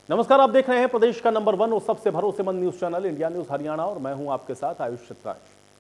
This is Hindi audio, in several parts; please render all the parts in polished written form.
नमस्कार, आप देख रहे हैं प्रदेश का नंबर 1 और सबसे भरोसेमंद news channel India news Haryana और मैं हूं आपके साथ आयुष चित्रांश।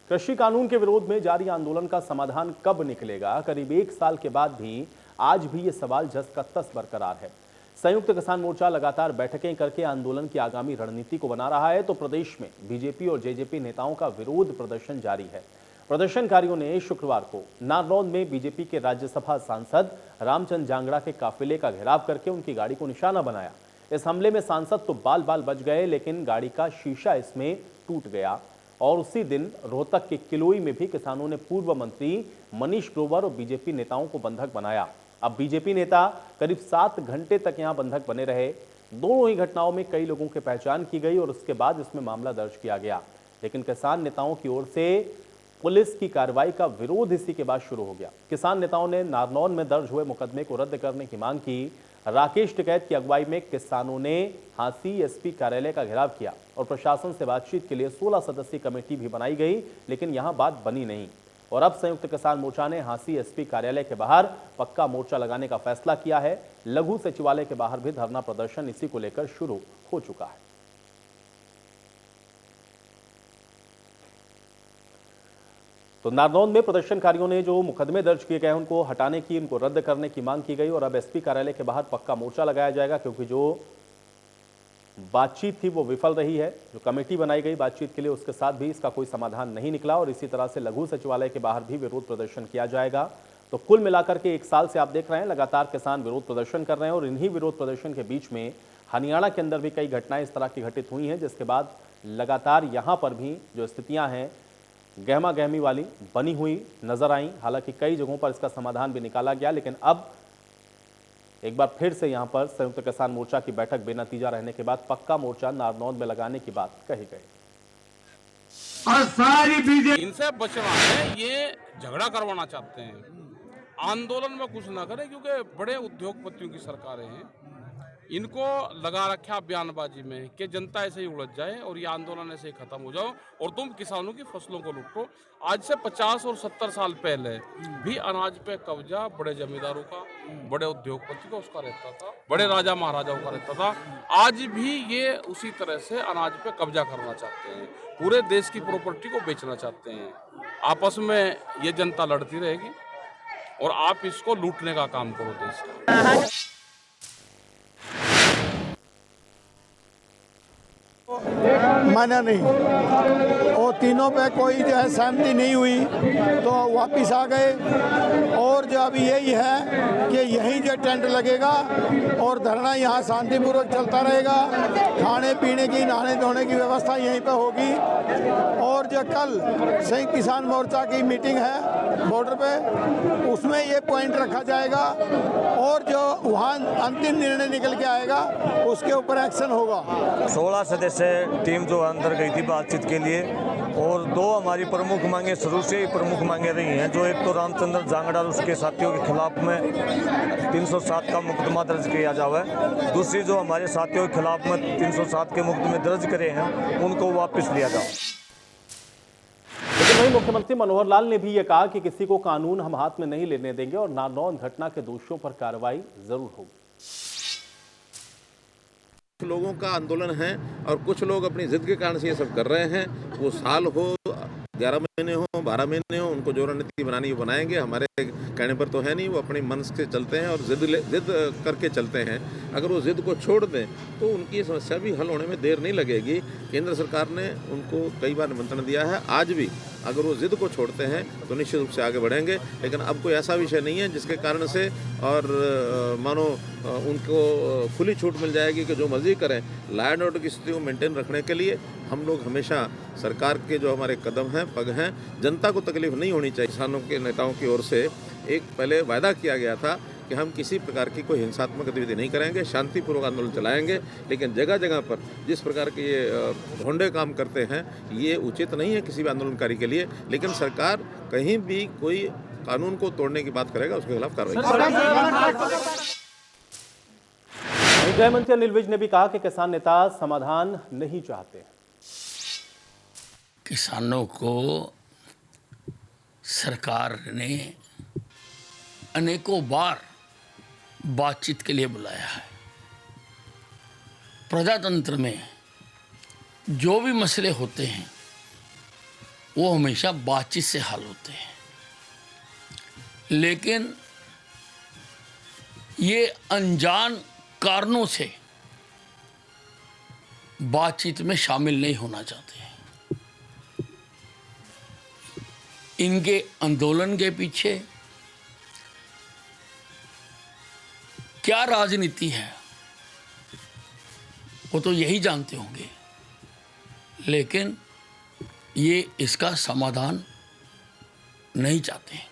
कृषि कानून के विरोध में जारी आंदोलन का समाधान कब निकलेगा? करीब 1 साल के बाद भी आज भी ये सवाल जस का तस बरकरार है। संयुक्त किसान मोर्चा लगातार बैठकें करके आंदोलन की आगामी रणनीति को बना रहा है, तो प्रदेश में बीजेपी और जेजेपी नेताओं का विरोध प्रदर्शन जारी है। प्रदर्शनकारियों ने शुक्रवार को नारनौल में बीजेपी के राज्यसभा सांसद रामचंद्र जांगड़ा के काफिले का घेराव करके उनकी गाड़ी को निशाना बनाया। इस हमले में सांसद तो बाल बाल बच गए, लेकिन गाड़ी का शीशा इसमें टूट गया। और उसी दिन रोहतक के किलोई में भी किसानों ने पूर्व मंत्री मनीष ग्रोवर और बीजेपी नेताओं को बंधक बनाया। अब बीजेपी नेता करीब 7 घंटे तक यहां बंधक बने रहे। दोनों ही घटनाओं में कई लोगों की पहचान की गई और उसके बाद इसमें मामला दर्ज किया गया, लेकिन किसान नेताओं की ओर से पुलिस की कार्रवाई का विरोध इसी के बाद शुरू हो गया। किसान नेताओं ने नारनौल में दर्ज हुए मुकदमे को रद्द करने की मांग की। राकेश टिकैत की अगुवाई में किसानों ने हांसी एसपी कार्यालय का घेराव किया और प्रशासन से बातचीत के लिए 16 सदस्यीय कमेटी भी बनाई गई, लेकिन यहां बात बनी नहीं। और अब संयुक्त किसान मोर्चा ने हांसी एसपी कार्यालय के बाहर पक्का मोर्चा लगाने का फैसला किया है। लघु सचिवालय के बाहर भी धरना प्रदर्शन इसी को लेकर शुरू हो चुका है। तो नारनौल में प्रदर्शनकारियों ने जो मुकदमे दर्ज किए गए उनको हटाने की, उनको रद्द करने की मांग की गई और अब एसपी कार्यालय के बाहर पक्का मोर्चा लगाया जाएगा, क्योंकि जो बातचीत थी वो विफल रही है। जो कमेटी बनाई गई बातचीत के लिए, उसके साथ भी इसका कोई समाधान नहीं निकला और इसी तरह से लघु सचिवालय के बाहर भी विरोध प्रदर्शन किया जाएगा। तो कुल मिलाकर के 1 साल से आप देख रहे हैं लगातार किसान विरोध प्रदर्शन कर रहे हैं और इन्हीं विरोध प्रदर्शन के बीच में हरियाणा के अंदर भी कई घटनाएं इस तरह की घटित हुई हैं, जिसके बाद लगातार यहां पर भी जो स्थितियां हैं गहमा गहमी वाली बनी हुई नजर आई। हालांकि कई जगहों पर इसका समाधान भी निकाला गया, लेकिन अब एक बार फिर से यहां पर संयुक्त किसान मोर्चा की बैठक बेनतीजा रहने के बाद पक्का मोर्चा नारनौल में लगाने की बात कही गई। और सारी बीजेपी इनसे बचना है, ये झगड़ा करवाना चाहते हैं। आंदोलन में कुछ ना करें, क्योंकि बड़े उद्योगपतियों की सरकारें हैं। इनको लगा रखा बयानबाजी में कि जनता ऐसे ही उलझ जाए और ये आंदोलन ऐसे ही खत्म हो जाओ और तुम किसानों की फसलों को लूटो। आज से 50 और 70 साल पहले भी अनाज पे कब्जा बड़े जमींदारों का, बड़े उद्योगपति का उसका रहता था, बड़े राजा महाराजाओं का रहता था। आज भी ये उसी तरह से अनाज पे कब्जा करना चाहते हैं, पूरे देश की प्रॉपर्टी को बेचना चाहते हैं। आपस में ये जनता लड़ती रहेगी और आप इसको लूटने का काम करो देश का। माना नहीं और तीनों पे कोई जो है सहमति नहीं हुई तो वापस आ गए। और जो अभी यही है कि यहीं जो टेंट लगेगा और धरना यहाँ शांतिपूर्वक चलता रहेगा। खाने पीने की, नहाने धोने की व्यवस्था यहीं पे होगी। और जो कल संयुक्त किसान मोर्चा की मीटिंग है बॉर्डर पे, उसमें ये पॉइंट रखा जाएगा और जो वहाँ अंतिम निर्णय निकल के आएगा उसके ऊपर एक्शन होगा। 16 सदस्य टीम जो अंदर गई थी बातचीत के लिए और 2 हमारी प्रमुख मांगे शुरू से ही प्रमुख मांगे रही हैं। जो एक तो रामचंद्र जांगड़ा और उसके साथियों के खिलाफ में 307 का मुकदमा दर्ज किया जावे। दूसरी जो हमारे साथियों के खिलाफ में 307 के मुकदमे दर्ज करे हैं उनको वापस लिया जाए। लेकिन वहीं मुख्यमंत्री मनोहर लाल ने भी यह कहा कि किसी को कानून हम हाथ में नहीं लेने देंगे और नारनौल घटना के दोषियों पर कार्रवाई जरूर होगी। लोगों का आंदोलन है और कुछ लोग अपनी जिद के कारण से ये सब कर रहे हैं। वो साल हो, 11 महीने हो, 12 महीने हो, उनको जो रणनीति बनानी वो बनाएंगे। हमारे कहने पर तो है नहीं, वो अपने मन से चलते हैं और जिद करके चलते हैं। अगर वो जिद को छोड़ दें तो उनकी समस्या भी हल होने में देर नहीं लगेगी। केंद्र सरकार ने उनको कई बार निमंत्रण दिया है। आज भी अगर वो जिद को छोड़ते हैं तो निश्चित रूप से आगे बढ़ेंगे। लेकिन अब कोई ऐसा विषय नहीं है जिसके कारण से और मानो उनको खुली छूट मिल जाएगी कि जो मर्जी करें। लॉ एंड ऑर्डर की स्थिति को मेंटेन रखने के लिए हम लोग हमेशा सरकार के जो हमारे कदम हैं, पग हैं, जनता को तकलीफ नहीं होनी चाहिए। किसानों के नेताओं की ओर से एक पहले वायदा किया गया था कि हम किसी प्रकार की कोई हिंसात्मक गतिविधि नहीं करेंगे, शांतिपूर्वक आंदोलन चलाएंगे। लेकिन जगह जगह पर जिस प्रकार के ये भोंडे काम करते हैं, ये उचित नहीं है किसी भी आंदोलनकारी के लिए। लेकिन सरकार कहीं भी कोई कानून को तोड़ने की बात करेगा उसके खिलाफ कार्रवाई करेगी। गृह मंत्री अनिल विज ने भी कहा कि किसान नेता समाधान नहीं चाहते। किसानों को सरकार ने अनेकों बार बातचीत के लिए बुलाया है, प्रजातंत्र में जो भी मसले होते हैं वो हमेशा बातचीत से हल होते हैं, लेकिन ये अनजान कारणों से बातचीत में शामिल नहीं होना चाहते हैं। इनके आंदोलन के पीछे क्या राजनीति है वो तो यही जानते होंगे, लेकिन ये इसका समाधान नहीं चाहते हैं।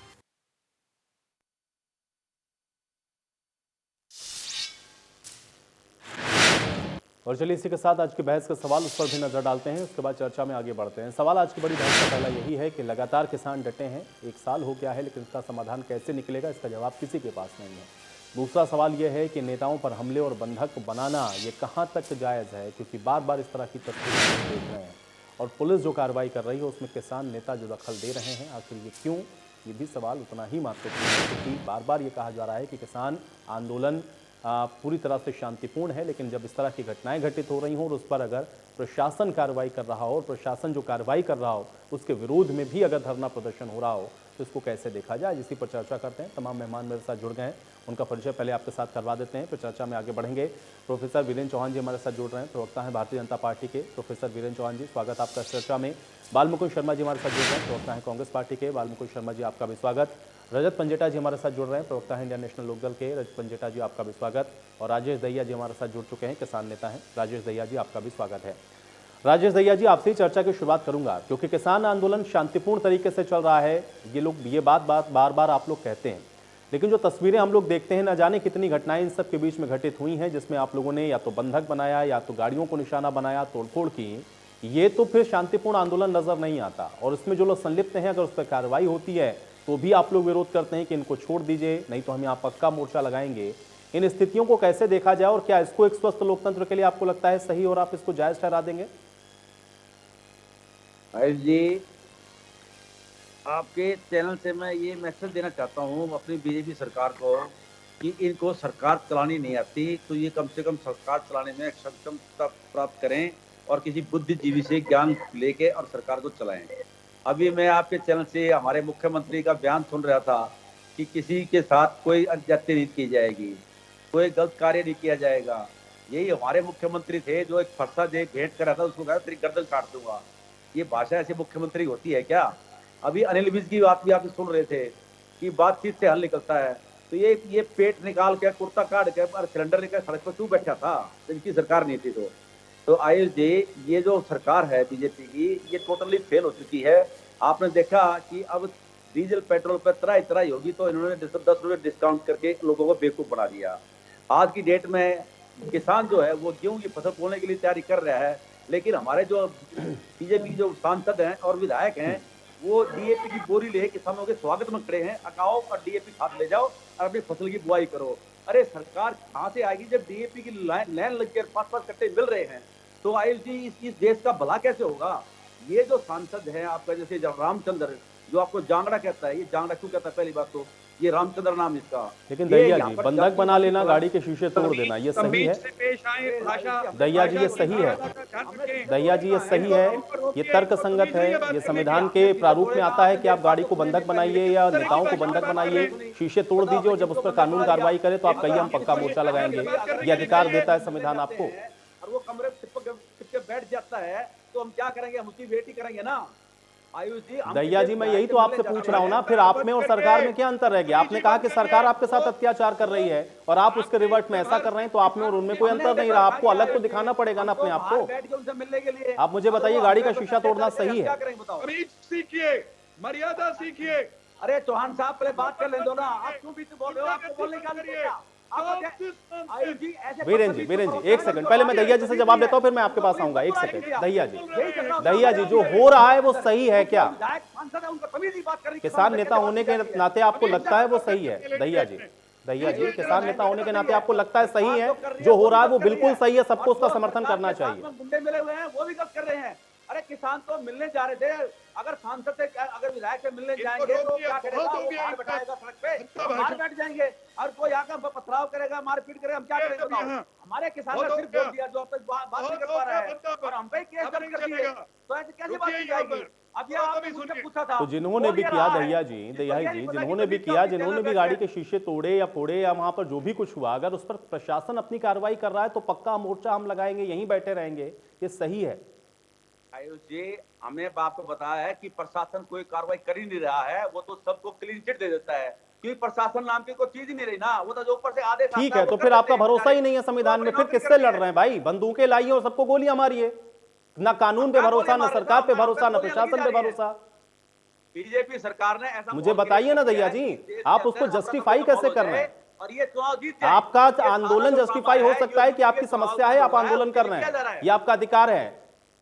और चलिए इसी के साथ आज की बहस का सवाल उस पर भी नजर डालते हैं, उसके बाद चर्चा में आगे बढ़ते हैं। सवाल आज की बड़ी बहस का पहला यही है कि लगातार किसान डटे हैं, 1 साल हो गया है, लेकिन इसका समाधान कैसे निकलेगा, इसका जवाब किसी के पास नहीं है। दूसरा सवाल यह है कि नेताओं पर हमले और बंधक बनाना ये कहाँ तक जायज़ है, क्योंकि बार बार इस तरह की तस्वीरें देख रहे हैं और पुलिस जो कार्रवाई कर रही है उसमें किसान नेता जो दखल दे रहे हैं, आखिर ये क्यों, ये भी सवाल उतना ही महत्वपूर्ण है, क्योंकि बार बार ये कहा जा रहा है कि किसान आंदोलन पूरी तरह से शांतिपूर्ण है, लेकिन जब इस तरह की घटनाएं घटित हो रही हों और उस पर अगर प्रशासन कार्रवाई कर रहा हो और प्रशासन जो कार्रवाई कर रहा हो उसके विरोध में भी अगर धरना प्रदर्शन हो रहा हो तो इसको कैसे देखा जाए, इसी पर चर्चा करते हैं। तमाम मेहमान मेरे साथ जुड़ गए हैं, उनका परिचय पहले आपके साथ करवा देते हैं, फिर चर्चा में आगे बढ़ेंगे। प्रोफेसर वीरेंद्र चौहान जी हमारे साथ जुड़ रहे हैं, प्रवक्ता हैं भारतीय जनता पार्टी के। प्रोफेसर वीरेंद्र चौहान जी, स्वागत आपका चर्चा में। बालमुकुंद शर्मा जी हमारे साथ जुड़ रहे हैं, प्रवक्ता हैं कांग्रेस पार्टी के। बालमुकुंद शर्मा जी, आपका भी स्वागत। रजत पंजेटा जी हमारे साथ जुड़ रहे हैं, प्रवक्ता हैं इंडियन नेशनल लोकदल के। रजत पंजेटा जी, आपका भी स्वागत। और राजेश दहिया जी हमारे साथ जुड़ चुके हैं, किसान नेता हैं। राजेश दहिया जी, आपका भी स्वागत है। राजेश दहिया जी, आपसे चर्चा की शुरुआत करूंगा, क्योंकि किसान आंदोलन शांतिपूर्ण तरीके से चल रहा है, ये बात बार बार आप लोग कहते हैं, लेकिन जो तस्वीरें हम लोग देखते हैं, न जाने कितनी घटनाएं इन सब के बीच में घटित हुई हैं, जिसमें आप लोगों ने या तो बंधक बनाया या तो गाड़ियों को निशाना बनाया, तोड़फोड़ की। ये तो फिर शांतिपूर्ण आंदोलन नजर नहीं आता, और इसमें जो लोग संलिप्त हैं अगर उस पर कार्रवाई होती है तो भी आप लोग विरोध करते हैं कि इनको छोड़ दीजिए, नहीं तो हम यहाँ पक्का मोर्चा लगाएंगे। इन स्थितियों को कैसे देखा जाए और क्या इसको एक स्वस्थ लोकतंत्र के लिए आपको लगता है सही और आप इसको जायज ठहरा देंगे? आयुष जी, आपके चैनल से मैं ये मैसेज देना चाहता हूँ अपनी बीजेपी सरकार को कि इनको सरकार चलानी नहीं आती, तो ये कम से कम सरकार चलाने में सक्षमता प्राप्त करें और किसी बुद्धिजीवी से ज्ञान लेके और सरकार को चलाएं। अभी मैं आपके चैनल से हमारे मुख्यमंत्री का बयान सुन रहा था कि किसी के साथ कोई अनजाती नहीं की जाएगी, कोई गलत कार्य नहीं किया जाएगा। यही हमारे मुख्यमंत्री थे जो एक फरसा दे भेंट कर रहा था, उसको कहा तेरी गर्दन काट दूंगा। ये भाषा ऐसे मुख्यमंत्री होती है क्या? अभी अनिल विज की बात भी आप सुन रहे थे कि बातचीत से हल निकलता है, तो ये पेट निकाल के कुर्ता काट के और सिलेंडर लेकर सड़क पर क्यों बैठा था? इनकी सरकार नहीं थी तो आयुष जी, ये जो सरकार है बीजेपी की, ये टोटली फेल हो चुकी है। आपने देखा कि अब डीजल पेट्रोल पर तराई होगी तो इन्होंने 10 रुपये डिस्काउंट करके लोगों को बेवकूफ बना दिया। आज की डेट में किसान जो है वो गेहूं की फसल बोने के लिए तैयारी कर रहा है, लेकिन हमारे जो बीजेपी जो सांसद हैं और विधायक हैं वो डीएपी की बोरी ले किसानों के स्वागत में खड़े हैं। आओ और डीएपी खाद ले जाओ और अपनी फसल की बुआई करो। अरे सरकार कहाँ से आएगी जब डीएपी की लाइन लग कर 5-5 कट्टे मिल रहे हैं? तो आयुष जी, इस देश का भला कैसे होगा? ये जो सांसद है आपका, जैसे रामचंद्र, जो आपको जांगड़ा कहता है, ये जांगड़ा क्यों कहता है? पहली बात तो ये रामचंद्र नाम इसका। लेकिन दहिया जी, बंधक बना लेना, गाड़ी के शीशे तोड़ देना, ये सही है? दहिया जी, ये सही है? दहिया जी, ये सही है? ये तर्क संगत है? ये संविधान के प्रारूप में आता है कि आप गाड़ी को बंधक बनाइए या नेताओं को बंधक बनाइए, शीशे तोड़ दीजिए और जब उस पर कानून कार्रवाई करे तो आप कहिए हम पक्का मोर्चा लगाएंगे। ये अधिकार देता है संविधान आपको। और वो कमरे चिपक के बैठ जाता है तो हम क्या करेंगे? हम उसकी वेट ही करेंगे ना। आयुष जी, दहिया जी, मैं यही तो आपसे पूछ रहा हूँ ना, फिर आप में और सरकार में क्या अंतर रह गया? आपने कहा कि सरकार आपके साथ अत्याचार कर रही है और आप उसके रिवर्ट में ऐसा कर रहे हैं, तो आप में और उनमें कोई अंतर नहीं रहा। आपको अलग तो दिखाना पड़ेगा ना अपने आप को। आप मुझे बताइए, गाड़ी का शीशा तोड़ना सही है? सीखिए, मर्यादा सीखिए। अरे चौहान साहब, पहले बात कर ले दो ना। आप क्यों बीच बोल रहे हो? आपको बोलने का वीरेंद्र जी, एक सेकंड, पहले मैं दहिया जी से जवाब देता हूं, फिर मैं आपके पास आऊंगा। एक सेकंड, दहिया जी, जो हो रहा है वो सही है क्या? किसान नेता होने के नाते आपको लगता है वो सही है? दहिया जी, किसान नेता होने के नाते आपको लगता है सही है? जो हो रहा है वो बिल्कुल सही है, सबको उसका समर्थन करना चाहिए। गुंडे मिले हुए हैं, वो भी गलत कर रहे हैं। अरे किसान तो मिलने जा रहे थे, अगर सांसद से अगर विधायक से मिलने जाएंगे तो क्या करेगा? वो बाहर बैठाएगा सड़क पे, बाहर बैठ जाएंगे और कोई आकर पथराव करेगा, मारपीट करेगा, हम क्या करेंगे? हमारे किसान हो का तो सिर्फ क्या? वोट दिया जो अब तक बात हो नहीं कर तो पा रहा क्या है, बनता पर? और हम पे केस अब दर्ज नहीं कर दिए, चलेगा। तो ऐसे कैसे बात रुकिए की यहाँ जाएगी? पर। अब ये और आपने कभी मुझसे सुनिए। पूछा था, तो जिन्होंने बोल भी ये किया, रहा है, दहिया जी, जिसको दहिया ये जी, नहीं पता जिन्होंने कि भी तो किया, बीच में जिन्होंने भी बैठ गाड़ी गए। के शीशे तोड़े या फोड़े या वहां पर जो भी कुछ हुआ, अगर उस पर प्रशासन अपनी कार्रवाई कर रहा है तो पक्का मोर्चा हम लगाएंगे, यहीं बैठे रहेंगे, ये सही है। आयुष जी, हमें आपको बताया है कि प्रशासन कोई कार्रवाई कर ही नहीं रहा है, वो तो सबको क्लीन चिट दे देता है, क्योंकि प्रशासन नाम की कोई चीज ही नहीं रही ना, वो तो जो ऊपर से आदेश आता ठीक है, वो तो कर फिर देते आपका हैं भरोसा बेचारे। ही नहीं है संविधान वो में, अपनी फिर नौकरी किससे करते लड़ हैं। रहे हैं भाई? बंदूकें लाइए और सबको गोलियां मारिए। ना कानून पे कहाँ भरोसा, गोली ना मार रहे सरकार थे? पे हम पे भरोसा, ना गोलियां लगी प्रशासन जा पे रही हैं। भरोसा। बीजेपी सरकार ने ऐसा मुझे माहौल बताइए ना क्रिएट दैया किया है जी, कि देश आप के उसको अंदर जस्टिफाई अफरा-तफरी का कैसे माहौल कर हो रहे जाए हैं? और ये चुनाव जीत जाए। आपका ये सारा आंदोलन जो जस्टिफाई ड्रामा हो है, सकता है कि ये आपकी चुनाव समस्या जो है, हो आप रहा है, आंदोलन उसके कर लिए रहे किया जा रहा हैं, है। ये आपका अधिकार है।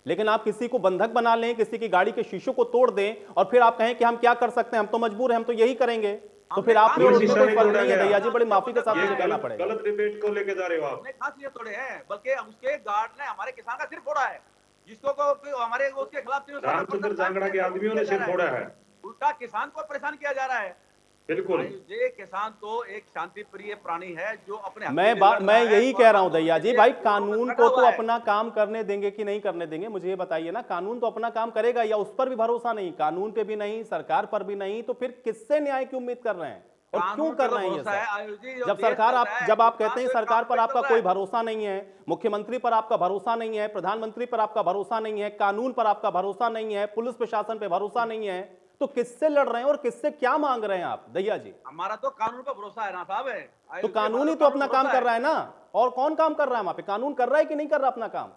लेकिन आप किसी को बंधक बना लें, किसी की गाड़ी के शीशों को तोड़ दें और फिर आप कहें कि हम क्या कर सकते हैं, हम तो मजबूर हैं, हम तो यही करेंगे, तो फिर आप में और उसमें कोई फर्क नहीं है दैया जी। बड़ी माफी के साथ मुझे कहना पड़ेगा। गलत डिबेट को लेके जा रहे हो आप। हमने खास ये तोड़े हैं, बल्कि उसके गार्ड ने हमारे किसान का सिर फोड़ा है, जिसको को हमारे उसके खिलाफ रामचंद्र जांगड़ा के आदमियों ने सिर फोड़ा है। उल्टा किसान को परेशान किया जा रहा है। बिल्कुल। ये किसान तो एक शांति प्रिय प्राणी है जो अपने हक के मैं लिए लड़ मैं रहा है यही और कह रहा हूं आंदोलन दैया के जी, लिए भाई डटा कानून हुआ को तो है। अपना काम करने देंगे कि नहीं करने देंगे, मुझे ये बताइए ना। कानून तो अपना काम करेगा, या उस पर भी भरोसा नहीं, कानून पे भी नहीं, सरकार पर भी नहीं, तो फिर किससे न्याय की उम्मीद कर रहे हैं और क्यों कानून कर पे रहे हैं ये भरोसा है, सब? आयुष जी, जो जब देश सरकार चल आप रहा है, जब आप जो कहते हैं काम सरकार पर पे आपका चल कोई रहा है। भरोसा नहीं है, मुख्यमंत्री पर आपका भरोसा नहीं है, प्रधानमंत्री पर आपका भरोसा नहीं है, कानून पर आपका भरोसा नहीं है, पुलिस प्रशासन पर भरोसा नहीं है, तो किससे लड़ रहे हैं और किससे क्या मांग रहे हैं आप दैया जी? हमारा तो कानून पर भरोसा है ना साहब है। तो कानून ही तो अपना काम कर रहा है ना, और कौन काम कर रहा है वहां पे? कानून कर रहा है कि नहीं कर रहा अपना काम?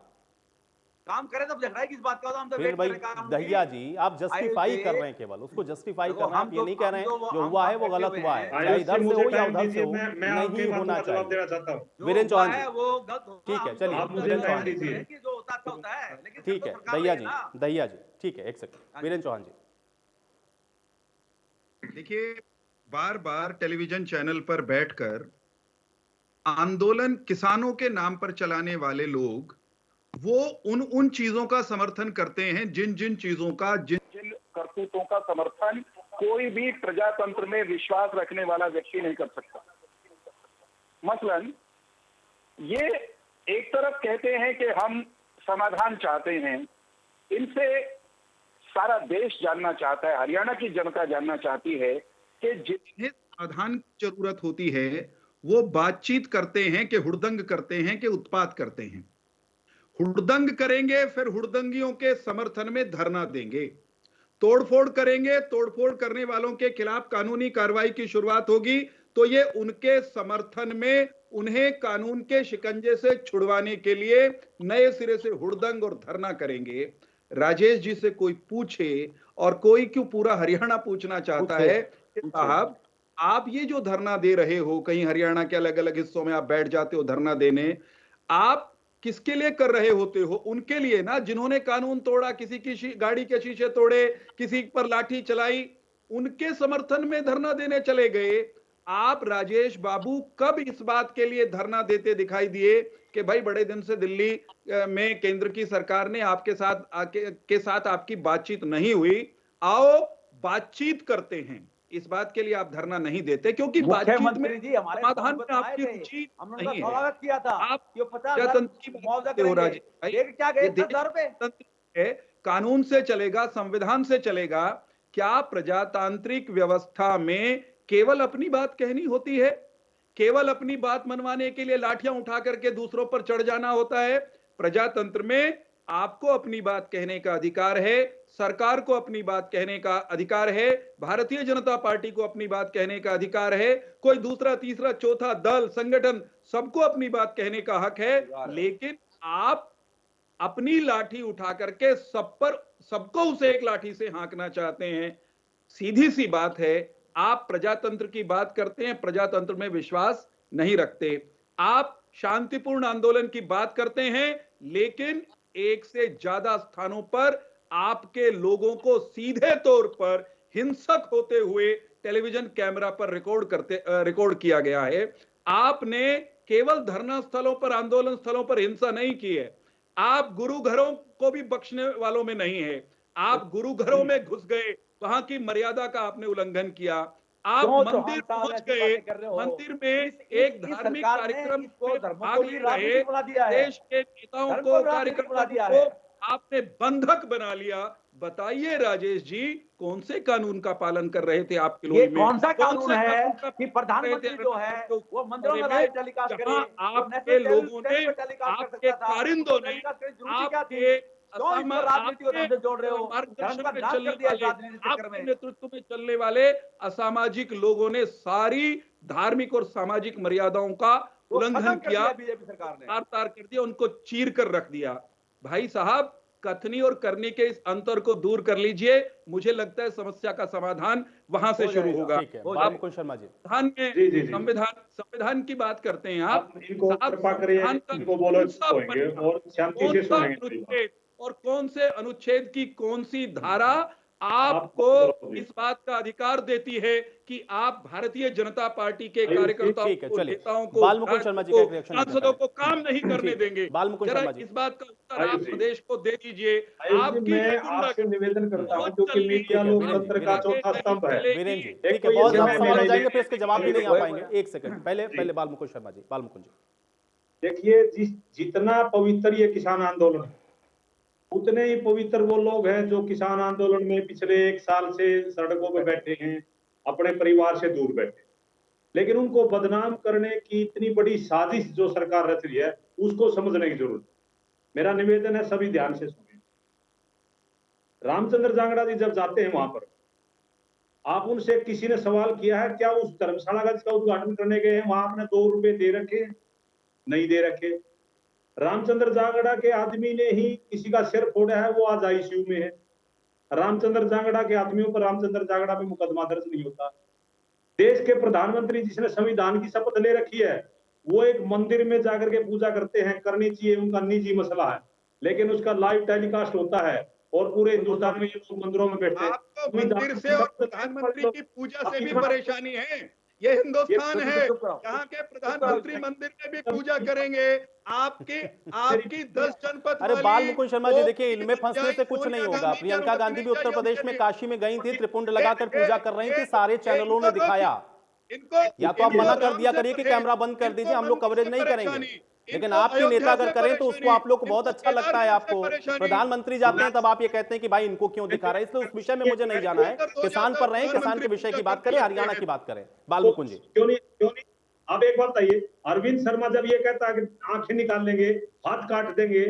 काम करे तो झगड़ा है किस बात का? हम तो फिर वेट भाई कर रहे हैं कानून दहिया की। जी, आप जस्टिफाई कर रहे हैं, केवल उसको जस्टिफाई कर रहे हैं, आप ये नहीं कह रहे हैं जो हुआ है वो गलत हुआ है, चाहे इधर से हो या उधर से हो, नहीं होना चाहिए। देना चाहता हूँ। वीरेंद्र चौहान जी, वो गलत ठीक है, चलिए आप मुझे वीरेंद्र चौहान टाइम जी, दीजिए। जो होता अच्छा होता है, लेकिन ठीक सब है तो सरकार दैया रही है ना। जी, दैया जी, ठीक है, एक सेकंड, वीरेंद्र चौहान जी। देखिए, बार बार टेलीविजन चैनल पर बैठकर आंदोलन किसानों के नाम पर चलाने वाले लोग वो उन चीजों का समर्थन करते हैं, जिन जिन चीजों का, जिन जिन करतूतों का समर्थन कोई भी प्रजातंत्र में विश्वास रखने वाला व्यक्ति नहीं कर सकता। मसलन ये एक तरफ कहते हैं कि हम समाधान चाहते हैं, इनसे सारा देश जानना चाहता है, हरियाणा की जनता जानना चाहती है कि जिन्हें समाधान की जरूरत होती है वो बातचीत करते हैं कि हुड़दंग करते हैं कि उत्पात करते हैं। हुड़दंग करेंगे, फिर हुड़दंगियों के समर्थन में धरना देंगे, तोड़फोड़ करेंगे, तोड़फोड़ करने वालों के खिलाफ कानूनी कार्रवाई की शुरुआत होगी, तो ये उनके समर्थन में उन्हें कानून के शिकंजे से छुड़वाने के लिए नए सिरे से हुड़दंग और धरना करेंगे। राजेश जी से कोई पूछे, और कोई क्यों पूरा हरियाणा पूछना चाहता है कि साहब आप ये जो धरना दे रहे हो, कहीं हरियाणा के अलग अलग हिस्सों में आप बैठ जाते हो धरना देने, आप किसके लिए कर रहे होते हो? उनके लिए ना, जिन्होंने कानून तोड़ा, किसी की गाड़ी के शीशे तोड़े, किसी पर लाठी चलाई, उनके समर्थन में धरना देने चले गए। आप राजेश बाबू कब इस बात के लिए धरना देते दिखाई दिए कि भाई बड़े दिन से दिल्ली में केंद्र की सरकार ने आपके साथ आपकी बातचीत नहीं हुई, आओ बातचीत करते हैं, इस बात के लिए आप धरना नहीं देते, क्योंकि बातचीत में जी हमारे समाधान में आपकी रुचि हमने नहीं है। स्वागत किया था। आप ये 50,000 मुआवजा करेंगे, क्या गए 10,000 रुपए? कानून से चलेगा, संविधान से चलेगा। क्या प्रजातांत्रिक व्यवस्था में केवल अपनी बात कहनी होती है? केवल अपनी बात मनवाने के लिए लाठियां उठा करके दूसरों पर चढ़ जाना होता है? प्रजातंत्र में आपको अपनी बात कहने का अधिकार है, सरकार को अपनी बात कहने का अधिकार है, भारतीय जनता पार्टी को अपनी बात कहने का अधिकार है, कोई दूसरा तीसरा चौथा दल संगठन सबको अपनी बात कहने का हक है। लेकिन आप अपनी लाठी उठा करके सबको उसे एक लाठी से हाँकना चाहते हैं। सीधी सी बात है, आप प्रजातंत्र की बात करते हैं, प्रजातंत्र में विश्वास नहीं रखते। आप शांतिपूर्ण आंदोलन की बात करते हैं, लेकिन एक से ज्यादा स्थानों पर आपके लोगों को सीधे तौर पर हिंसक होते हुए टेलीविजन कैमरा पर रिकॉर्ड किया गया है। आपने केवल धरना स्थलों पर, आंदोलन स्थलों पर हिंसा नहीं की है, आप गुरु घरों को भी बख्शने वालों में नहीं है। आप गुरु घरों में घुस गए, वहां की मर्यादा का आपने उल्लंघन किया। आप क्यों मंदिर चौहान साहब पहुंच ऐसी गए, बातें कर रहे हो? मंदिर में एक इस धार्मिक सरकार ने कार्यक्रम इसको में धर्मों भाग को ले भी रहे राजनीति बना दिया है। देश के नेताओं धर्म को, को राजनीति बना दिया कार्यकर्ताओं है। को आपने बंधक बना लिया। बताइए राजेश जी, कौन से कानून का पालन कर रहे थे आप किलोई ये में? कौन सा कानून है का कि पालन कर रहे थे प्रधानमंत्री जो अरुणाचल है के वो मंदिरों में दौरे लाइव टेलीकास्ट करे, जहां वो आपके नेशनल लोगों ने, टेलीविजन पे टेलीकास्ट कर आपके सकता था, कारिंदों ने, टेलीकास्ट करने की रुचि क्या थी? आपके क्यों इसको राजनीति और धर्म से जोड़ रहे हो? धर्म मार्गदर्शन का में नाश चलने कर दिया इस वाले, राजनीति चक्कर आपके में। नेतृत्व में चलने वाले असामाजिक लोगों ने सारी धार्मिक और सामाजिक मर्यादाओं का वो उल्लंघन खत्म कर किया, दिया बीजेपी सरकार ने। तार तार कर दिया, उनको चीर कर रख दिया। भाई साहब, कथनी और करनी के इस अंतर को दूर कर लीजिए, मुझे लगता है समस्या का समाधान वहां से शुरू होगा। ठीक है, बालमुकुंद शर्मा जी। संविधान में संविधान की बात करते हैं आप, इनको कृपा करिए, इनको बोलो होंगे और शांति से सुनेंगे। अनुच्छेद और कौन से अनुच्छेद की कौन सी धारा आपको इस बात का अधिकार देती है कि आप भारतीय जनता पार्टी के कार्यकर्ताओं को, नेताओं को, बालमुकुंद शर्मा जी का एक रिएक्शन सांसदों को काम नहीं करने देंगे? बालमुकुंद जरा शर्मा जी, इस बात का उत्तर आप प्रदेश को दे दीजिए। मैं आपसे निवेदन करता हूं, क्योंकि मीडिया लोकतंत्र का चौथा स्तंभ है। वीरेन जी, ठीक है, बहुत ज्यादा सवाल हो जाएंगे, फिर इसके जवाब भी नहीं आ पाएंगे। एक सेकंड, पहले बालमुकुंद शर्मा जी, बालमुकुंद जी। देखिए, जितना पवित्र ये किसान आंदोलन है, उतने ही पवित्र वो लोग हैं जो किसान आंदोलन में पिछले 1 साल से सड़कों पे बैठे हैं, अपने परिवार से दूर बैठे। लेकिन उनको बदनाम करने की इतनी बड़ी साजिश जो सरकार रच रही है, उसको समझने की जरूरत है। मेरा निवेदन है, सभी ध्यान से सुने। रामचंद्र जांगड़ा जी जब जाते हैं वहां पर, आप उनसे किसी ने सवाल किया है क्या उस धर्मशाला का जिसका उद्घाटन करने गए हैं वहां आपने 2 रुपए दे रखे? नहीं दे रखे। रामचंद्र जांगड़ा के आदमी ने ही किसी का सिर फोड़ा है, वो आज आईसीयू में है। रामचंद्र जांगड़ा के आदमियों पर रामचंद्र जांगड़ा पे मुकदमा दर्ज नहीं होता। देश के प्रधानमंत्री जिसने संविधान की शपथ ले रखी है, वो एक मंदिर में जाकर के पूजा करते हैं, करनी चाहिए, उनका निजी मसला है, लेकिन उसका लाइव टेलीकास्ट होता है और पूरे हिंदुस्तान में ये लोग मंदिरों में बैठते हैं। आपको मंदिर से और प्रधानमंत्री की पूजा से भी परेशानी है। ये हिंदुस्तान है, यहाँ के प्रधानमंत्री मंदिर में भी पूजा करेंगे। आपकी 10 जनपद। अरे बालमुकुंद शर्मा जी, देखिए, इनमें फंसने से कुछ नहीं होगा। प्रियंका गांधी भी उत्तर प्रदेश में काशी में गई थी, त्रिपुंड लगाकर पूजा कर रही थी, सारे चैनलों ने दिखाया। या तो आप मना कर दिया करिए कि कैमरा बंद कर दीजिए, हम लोग कवरेज नहीं करेंगे, लेकिन आपके नेता अगर करें तो उसको आप लोग को बहुत अच्छा लगता है। आपको प्रधानमंत्री जाते हैं तब आप ये कहते हैं कि भाई इनको क्यों दिखा रहे हैं, इसलिए उस विषय में मुझे नहीं जाना है। किसान पर रहें, किसान के विषय की बात करें, हरियाणा की बात करें। बालमुकुंद जी, क्यों नहीं आप एक बात बताइए, अरविंद शर्मा जब ये कहता है कि आंखें निकाल लेंगे, हाथ काट देंगे,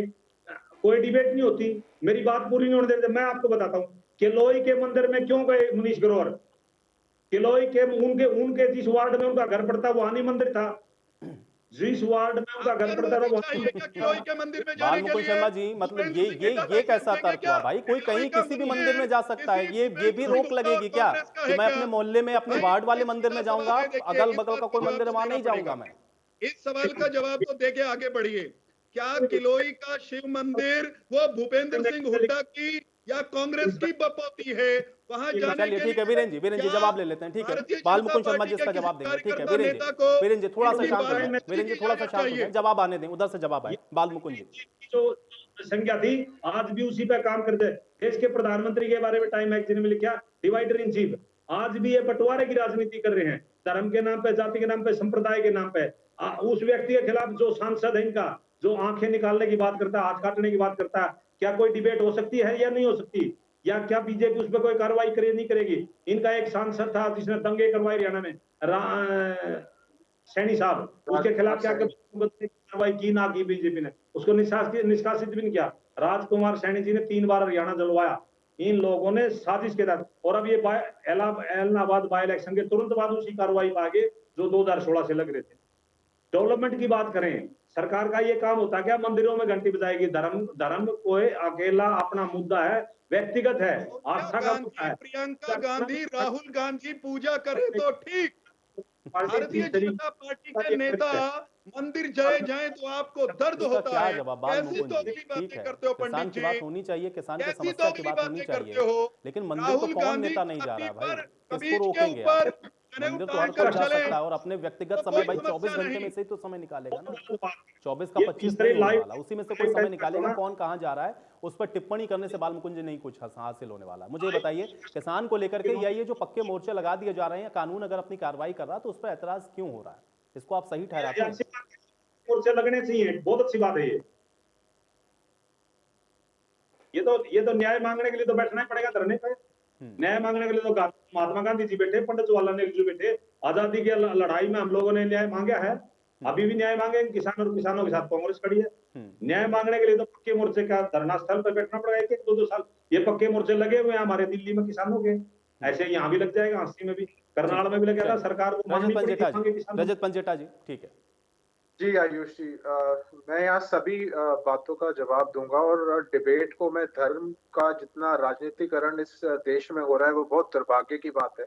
कोई डिबेट नहीं होती, मेरी बात पूरी नहीं होने देते। मैं आपको बताता हूँ, किलोई के मंदिर में क्यों गए मनीष ग्रोवर? किलोई के उनके जिस वार्ड में उनका घर पड़ता वहां नहीं मंदिर था, जिस वार्ड में उनका घर पड़ता था बालमुकुंद शर्मा जी, मतलब ये कैसा तर्क हुआ भाई? कोई कहीं किसी भी मंदिर में जा सकता है, ये भी रोक लगेगी क्या कि मैं अपने मोहल्ले में अपने वार्ड वाले मंदिर में जाऊंगा, अगल बगल का कोई मंदिर वहां नहीं जाऊंगा मैं? इस सवाल का जवाब तो देके आगे बढ़िए। क्या किलोई का शिव मंदिर वो भूपेंद्र सिंह हुड्डा की या कांग्रेस की बपौती है? वहां चलिए ठीक है वीरेन जी जवाब ले लेते हैं। ठीक है, बालमुकुंद शर्मा जी इसका जवाब देंगे। ठीक है वीरेन जी थोड़ा सा शांत हो जाए, वीरेन जी थोड़ा सा शांत हो जाए, जवाब आने दें, उधर से जवाब आए। बालमुकुंद जी, जो संज्ञा थी आज भी उसी पे काम करते हैं। देश के प्रधानमंत्री के बारे में टाइम मैगजीन में लिखा, डिवाइडर इन चीफ। आज भी ये बंटवारे की राजनीति कर रहे हैं, धर्म के नाम पे, जाति के नाम पे, संप्रदाय के नाम पे। उस व्यक्ति के खिलाफ जो सांसद है इनका, जो आंखें निकालने की बात करता है, हाथ काटने की बात करता है, क्या कोई डिबेट हो सकती है या नहीं हो सकती? या क्या बीजेपी उस पर कोई कार्रवाई करे नहीं करेगी? इनका एक सांसद था जिसने दंगे करवाए हरियाणा में, सैनी साहब, उसके खिलाफ क्या कार्रवाई की ना की बीजेपी ने? उसको निष्कासित भी नहीं किया। राजकुमार सैनी जी ने 3 बार हरियाणा जलवाया। इन लोगों ने साजिश के तहत, और अब ये एलनाबाद बाई इलेक्शन के तुरंत बाद उसी कार्रवाई पर आगे जो 2016 से लग रहे थे। डेवलपमेंट की बात करें, सरकार का ये काम होता है क्या मंदिरों में घंटी बजाएगी? धर्म कोई अकेला अपना मुद्दा है, व्यक्तिगत है, आस्था का मुद्दा है। प्रियंका गांधी, राहुल गांधी पूजा करे तो ठीक, भारतीय जनता पार्टी के नेता मंदिर जाए तो आपको दर्द होता है। कैसी दोगली बातें करते हो पंडित जी? बात होनी चाहिए, किसान की समस्या की बात होनी चाहिए, लेकिन मंदिर तो कौन नेता नहीं जा रहा भाई, किसको रोकेंगे आप? मंदिर तो हर कोई जा सकता है और अपने व्यक्तिगत समय भाई 24 घंटे में से ही तो समय निकालेगा ना, 24 का 25 नहीं होने वाला, उसी में से कोई समय निकालेगा। कौन कहाँ जा रहा है उस पर टिप्पणी करने से बाल मुकुंज नहीं कुछ हासिल होने वाला। मुझे बताइए, किसान को लेकर के या ये जो पक्के मोर्चे लगा दिए जा रहे हैं, कानून अगर अपनी कार्रवाई कर रहा है तो उस पर ऐतराज क्यों हो रहा है? इसको आप सही ठहराते हैं? मोर्चे लगने चाहिए, बहुत अच्छी बात है। ये तो न्याय मांगने के लिए तो बैठना ही पड़ेगा धरने पे। न्याय मांगने के लिए तो महात्मा गांधी जी बैठे, पंडित जवाहरलाल नेहरू जी बैठे। आजादी की लड़ाई में हम लोगों ने न्याय मांगा है, अभी भी न्याय मांगेंगे। किसान और किसानों के साथ कांग्रेस खड़ी है। न्याय मांगने के लिए तो पक्के मोर्चे का धरना स्थल पर बैठना पड़ेगा। 1-2 साल ये पक्के मोर्चे लगे हुए हैं हमारे दिल्ली में किसानों के, ऐसे यहाँ भी लग जाएगा, हंसी में भी, करनाल में भी लगेगा। सरकार को रजत पंजेटा जी, ठीक है जी। आयुष जी, मैं यहाँ सभी बातों का जवाब दूंगा और डिबेट को मैं धर्म का जितना राजनीतिकरण इस देश में हो रहा है वो बहुत दुर्भाग्य की बात है।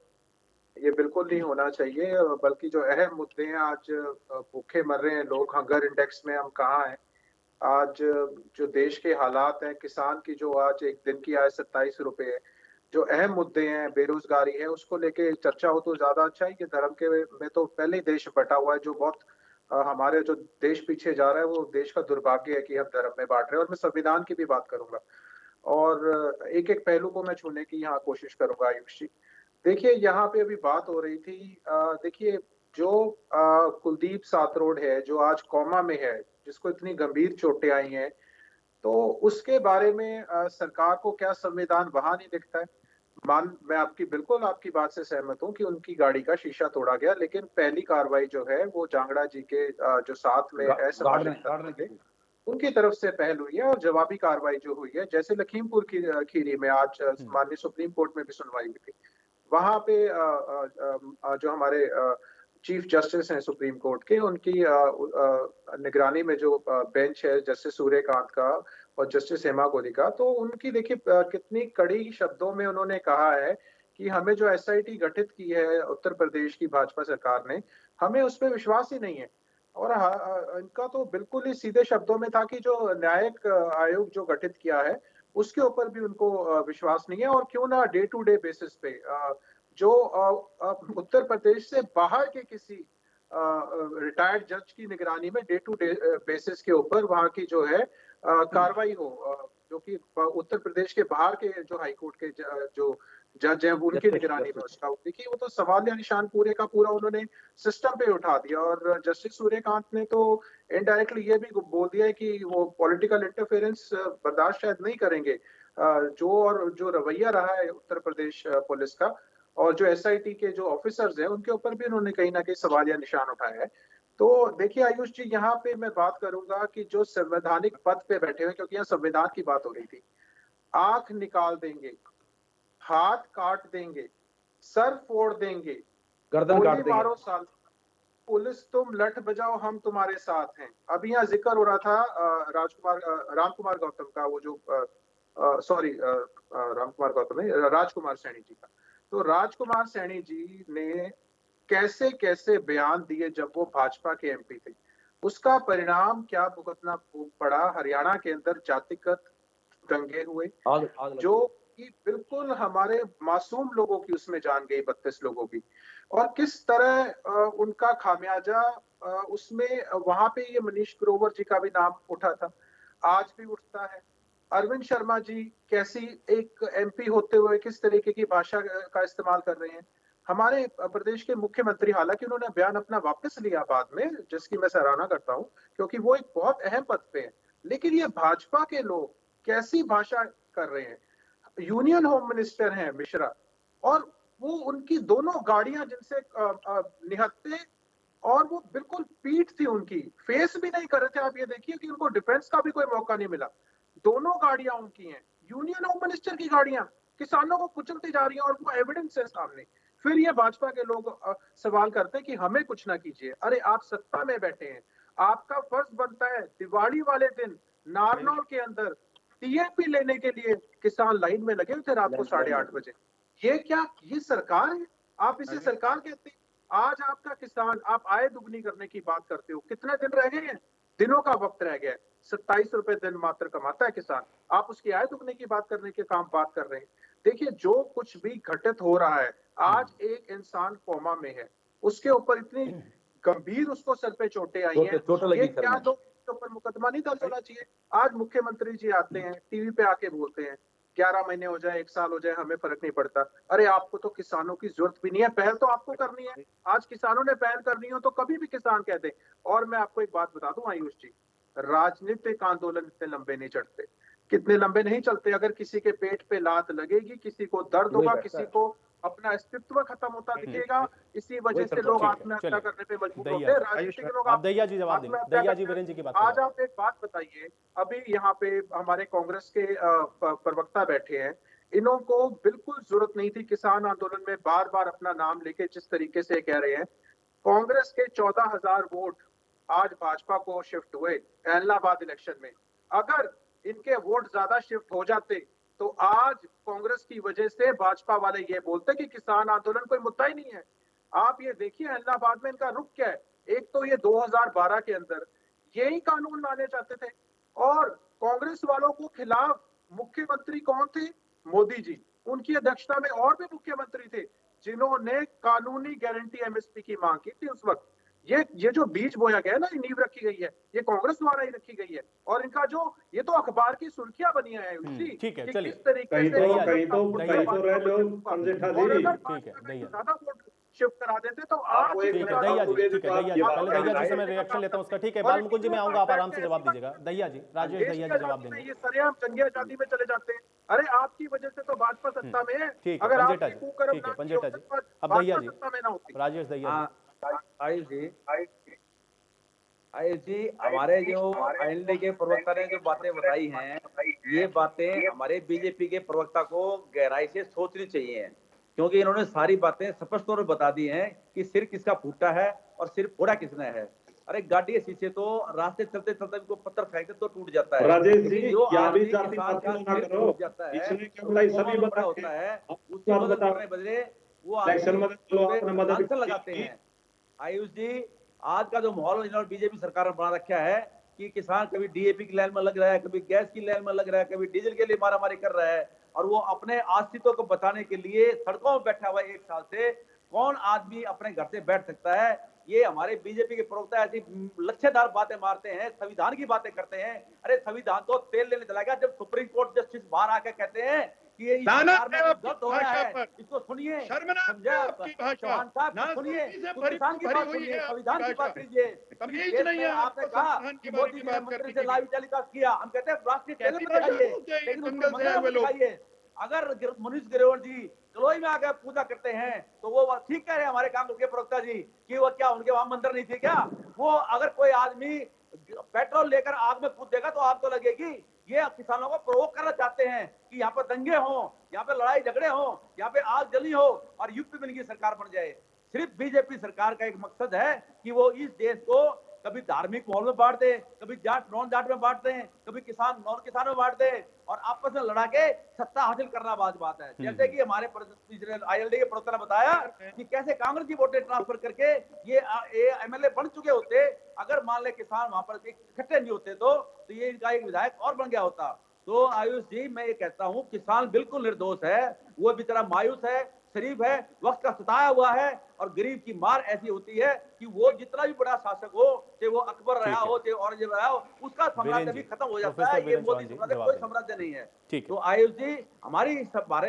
ये बिल्कुल नहीं होना चाहिए, बल्कि जो अहम मुद्दे हैं, आज भूखे मर रहे हैं लोग, हंगर इंडेक्स में हम कहाँ हैं, आज जो देश के हालात हैं, किसान की जो आज एक दिन की आय 27 रुपए है, जो अहम मुद्दे हैं, बेरोजगारी है, उसको लेके चर्चा हो तो ज्यादा अच्छा है। कि धर्म के में तो पहले ही देश बटा हुआ है, जो बहुत हमारे जो देश पीछे जा रहा है वो देश का दुर्भाग्य है कि हम धर्म में बांट रहे हैं। और मैं संविधान की भी बात करूंगा और एक एक पहलू को मैं छूने की यहाँ कोशिश करूंगा। आयुष जी, देखिए यहाँ पे अभी बात हो रही थी, देखिए जो कुलदीप सातरोड है जो आज कोमा में है, जिसको इतनी गंभीर चोटें आई हैं, तो उसके बारे में सरकार को क्या संविधान वहां नहीं दिखता है? मैं बिल्कुल आपकी बात से सहमत हूँ कि उनकी गाड़ी का शीशा तोड़ा गया, लेकिन पहली कार्रवाई जो है वो जांगड़ा जी के जो साथ में असामाजिक उनकी तरफ से पहल हुई है और जवाबी कार्रवाई जो हुई है, जैसे लखीमपुर की खीरी में आज माननीय सुप्रीम कोर्ट में भी सुनवाई हुई थी, वहां पे जो हमारे चीफ जस्टिस हैं सुप्रीम कोर्ट के, उनकी निगरानी में जो बेंच है जस्टिस सूर्यकांत का और जस्टिस हेमा गोली का, तो उनकी देखिए कितनी कड़ी शब्दों में उन्होंने कहा है कि हमें जो एसआईटी गठित की है उत्तर प्रदेश की भाजपा सरकार ने, हमें उस पर विश्वास ही नहीं है। और इनका तो बिल्कुल ही सीधे शब्दों में था कि जो न्यायिक आयोग जो गठित किया है उसके ऊपर भी उनको विश्वास नहीं है, और क्यों ना डे टू डे बेसिस पे जो उत्तर प्रदेश से बाहर के किसी रिटायर्ड जज की निगरानी में डे टू डे बेसिस के ऊपर वहां की जो है कार्रवाई हो, जो कि उत्तर प्रदेश के बाहर के जो हाईकोर्ट के जो जज हैं उनकी निगरानी में उसका, देखिए वो तो सवाल या निशान पूरे का पूरा उन्होंने सिस्टम पे उठा दिया। और जस्टिस सूर्यकांत ने तो इनडायरेक्टली ये भी बोल दिया है कि वो पॉलिटिकल इंटरफेरेंस बर्दाश्त शायद नहीं करेंगे, जो रवैया रहा है उत्तर प्रदेश पुलिस का और जो एसआईटी के जो ऑफिसर्स हैं उनके ऊपर भी उन्होंने कहीं ना कहीं सवाल या निशान उठाया है। तो देखिए आयुष जी, यहाँ पे मैं बात करूंगा कि जो संवैधानिक पद पे बैठे हुए, क्योंकि यहाँ संविधान की बात हो रही थी, आंख निकाल देंगे, हाथ काट देंगे, सर फोड़ देंगे, गर्दन काट देंगे, मारो साल, पुलिस तुम लठ बजाओ हम तुम्हारे साथ हैं। अभी यहाँ जिक्र हो रहा था रामकुमार गौतम का, वो जो सॉरी रामकुमार गौतम नहीं, राजकुमार सैनी जी का। तो राजकुमार सैनी जी ने कैसे कैसे बयान दिए जब वो भाजपा के एमपी थे, उसका परिणाम क्या भुगतना पड़ा। हरियाणा के अंदर जातिगत दंगे हुए जो कि बिल्कुल हमारे मासूम लोगों की उसमें जान गई, 32 लोगों की, और किस तरह उनका खामियाजा उसमें वहां पे ये मनीष ग्रोवर जी का भी नाम उठा था, आज भी उठता है। अरविंद शर्मा जी कैसी एक एमपी होते हुए किस तरीके की भाषा का इस्तेमाल कर रहे हैं। हमारे प्रदेश के मुख्यमंत्री, हालांकि उन्होंने बयान अपना वापस लिया बाद में, जिसकी मैं सराहना करता हूं क्योंकि वो एक बहुत अहम पद पे है, लेकिन ये भाजपा के लोग कैसी भाषा कर रहे हैं। यूनियन होम मिनिस्टर हैं मिश्रा, और वो उनकी दोनों गाड़ियां जिनसे निहत्ते, और वो बिल्कुल पीठ थी उनकी, फेस भी नहीं कर रहे थे। आप ये देखिए कि उनको डिफेंस का भी कोई मौका नहीं मिला। दोनों गाड़ियां उनकी हैं, यूनियन होम मिनिस्टर की गाड़ियां किसानों को कुचलती जा रही हैं, और वो एविडेंस है सामने। फिर ये भाजपा के लोग सवाल करते हैं कि हमें कुछ ना कीजिए। अरे आप सत्ता में बैठे हैं, आपका फर्ज बनता है दिवाली वाले दिन नारनौल के अंदर टीएपी लेने के लिए किसान लाइन में लगे हुए थे रात को 8:30 बजे। ये क्या, ये सरकार है? आप इसे सरकार कहते हैं? आज आपका किसान, आप आय दुगनी करने की बात करते हो, कितने दिन रह गए हैं? दिनों का वक्त रह गया है। 27 रुपए दिन मात्र कमाता है किसान, आप उसकी आय दुगने की बात करने के बात कर रहे हैं। देखिए, जो कुछ भी घटित हो रहा है, आज एक इंसान कोमा में है, उसके ऊपर इतनी गंभीर उसको सर पे चोटें आई हैं, ये क्या लोग के ऊपर मुकदमा नहीं दर्ज होना चाहिए? आज मुख्यमंत्री जी आते हैं, टीवी पे आके बोलते हैं 11 महीने हो जाए, 1 साल हो जाए, हमें फर्क नहीं पड़ता। अरे आपको तो किसानों की जरूरत भी नहीं है, पहल तो आपको करनी है। आज किसानों ने पहल करनी हो तो कभी भी किसान कहते हैं। और मैं आपको एक बात बता दूं आयुष जी, राजनीतिक आंदोलन इतने लंबे नहीं चढ़ते, कितने लंबे नहीं चलते। अगर किसी के पेट पे लात लगेगी, किसी को दर्द होगा, किसी को अपना अस्तित्व खत्म होता दिखेगा, इसी वजह से लोग आत्महत्या करने पे मजबूर होते हैं। राजनीतिक लोग आप दैया जी जवाब देंगे, दैया जी वीरेंद्र जी की बात। आज आप एक बात बताइए, अभी यहाँ पे हमारे कांग्रेस के प्रवक्ता बैठे हैं, इनको बिल्कुल जरूरत नहीं थी किसान आंदोलन में बार बार अपना नाम लेके जिस तरीके से कह रहे हैं। कांग्रेस के 14,000 वोट आज भाजपा को शिफ्ट हुए इलाहाबाद इलेक्शन में। अगर इनके वोट ज्यादा शिफ्ट हो जाते तो आज कांग्रेस की वजह से भाजपा वाले ये बोलते कि किसान आंदोलन कोई मुद्दा ही नहीं है। आप ये देखिए इलाहाबाद में इनका रुख क्या है। एक तो ये 2012 के अंदर यही कानून लाने चाहते थे और कांग्रेस वालों को खिलाफ मुख्यमंत्री कौन थे? मोदी जी। उनकी अध्यक्षता में और भी मुख्यमंत्री थे जिन्होंने कानूनी गारंटी एमएसपी की मांग की थी उस वक्त। ये जो बीज बोया गया ना, ये नींव रखी गई है, ये कांग्रेस द्वारा ही रखी गई है। और इनका जो ये तो अखबार की सुर्खियां बनी है उसी, ठीक है, चलिए किस तरीके से कहीं तो रह लोग ठीक है ज्यादा वोट शिफ्ट करा देते तो आप ठीक है दैया जी, ठीक है दैया जी, पहले दैया जी से मैं रिएक्शन लेता हूं उसका। ठीक है बालमुकुंद जी, मैं आऊंगा, आप आराम से जवाब दीजिएगा। दैया जी, राजेश दैया जी जवाब देंगे। ये सरेआम जंगी आजादी में चले जाते हैं। अरे आपकी वजह से तो भाजपा सत्ता में है। ठीक है अगर आप पंजेटा जी, ठीक है पंजेटा जी, अब दैया जी, राजेश दैया जी। आयुष जी, हमारे जो एनडीए के प्रवक्ता ने जो बातें बताई हैं, ये बातें हमारे बीजेपी के प्रवक्ता को गहराई से सोचनी चाहिए, क्योंकि इन्होंने सारी बातें स्पष्ट तौर पर बता दी हैं कि सिर किसका फूटा है और सिर फोड़ा किसने है। अरे गाड़ी के शीशे तो रास्ते चलते चलते इनको पत्थर फेंकते तो टूट जाता है। राजेश जी, जो आदमी किसान का सिर टूट जाता है, सभी होता है, उसकी मदद करने बदले वो आंसर लगाते हैं। आयुष जी, आज का जो माहौल इन्होंने बीजेपी सरकार ने बना रखा है कि किसान कभी डीएपी की लाइन में लग रहा है, कभी गैस की लाइन में लग रहा है, कभी डीजल के लिए मारामारी कर रहा है, और वो अपने अस्तित्व को बचाने के लिए सड़कों में बैठा हुआ 1 साल से। कौन आदमी अपने घर से बैठ सकता है? ये हमारे बीजेपी के प्रवक्ता ऐसी लक्ष्यदार बातें मारते हैं, संविधान की बातें करते हैं। अरे संविधान तो तेल लेने चला गया जब सुप्रीम कोर्ट जस्टिस बाहर आकर कहते हैं कि ये गलत हो रहा है। इसको सुनिए, चौहान साहब सुनिए, किसान की बात सुनिए, संविधान की बात कीजिए। आपने कहा कि मोदी ने मंत्री से लाइव टेलीकास्ट किया, हम कहते हैं राष्ट्रीय टेलीविजन दिखाइए, लेकिन उसको मंदिर में दिखाइए। अगर मनीष ग्रोवर जी कलोई में आकर पूजा करते हैं तो वो ठीक कह रहे हैं हमारे कांग्रेस के प्रवक्ता जी कि वो क्या उनके वहां मंदिर नहीं थे क्या? वो अगर कोई आदमी पेट्रोल लेकर आग में कूद देगा तो आग तो लगेगी। ये किसानों को प्रोवोक करना चाहते हैं कि यहाँ पर दंगे हों, यहाँ पे लड़ाई झगड़े हों, यहाँ पे आग जली हो और यूपी में इनकी सरकार बन जाए। सिर्फ बीजेपी सरकार का एक मकसद है कि वो इस देश को कभी धार्मिक माहौल में बांट दे, कभी जाट नॉन जाट में बांट दे, कभी किसान नॉन किसान में बांट दे और आपस में लड़ा के सत्ता हासिल करना बात है। जैसे कि हमारे आईएलडी के प्रवक्ता ने बताया कि कैसे कांग्रेस की वोटें ट्रांसफर करके ये एमएलए बन चुके होते। अगर मान ले किसान वहां पर इकट्ठे नहीं होते तो ये इनका एक विधायक और बन गया होता। तो आयुष जी, मैं ये कहता हूँ किसान बिल्कुल निर्दोष है, वो बेचारा मायूस है, शरीफ है, वक्त का सताया हुआ है और गरीब की मार ऐसी होती है कि वो जितना भी बड़ा शासक हो, चाहे वो अकबर रहा हो, चाहे औरंगजेब रहा हो, उसका साम्राज्य भी खत्म हो जाता है। ये मोदी साम्राज्य कोई साम्राज्य नहीं है। तो आयुष जी, हमारी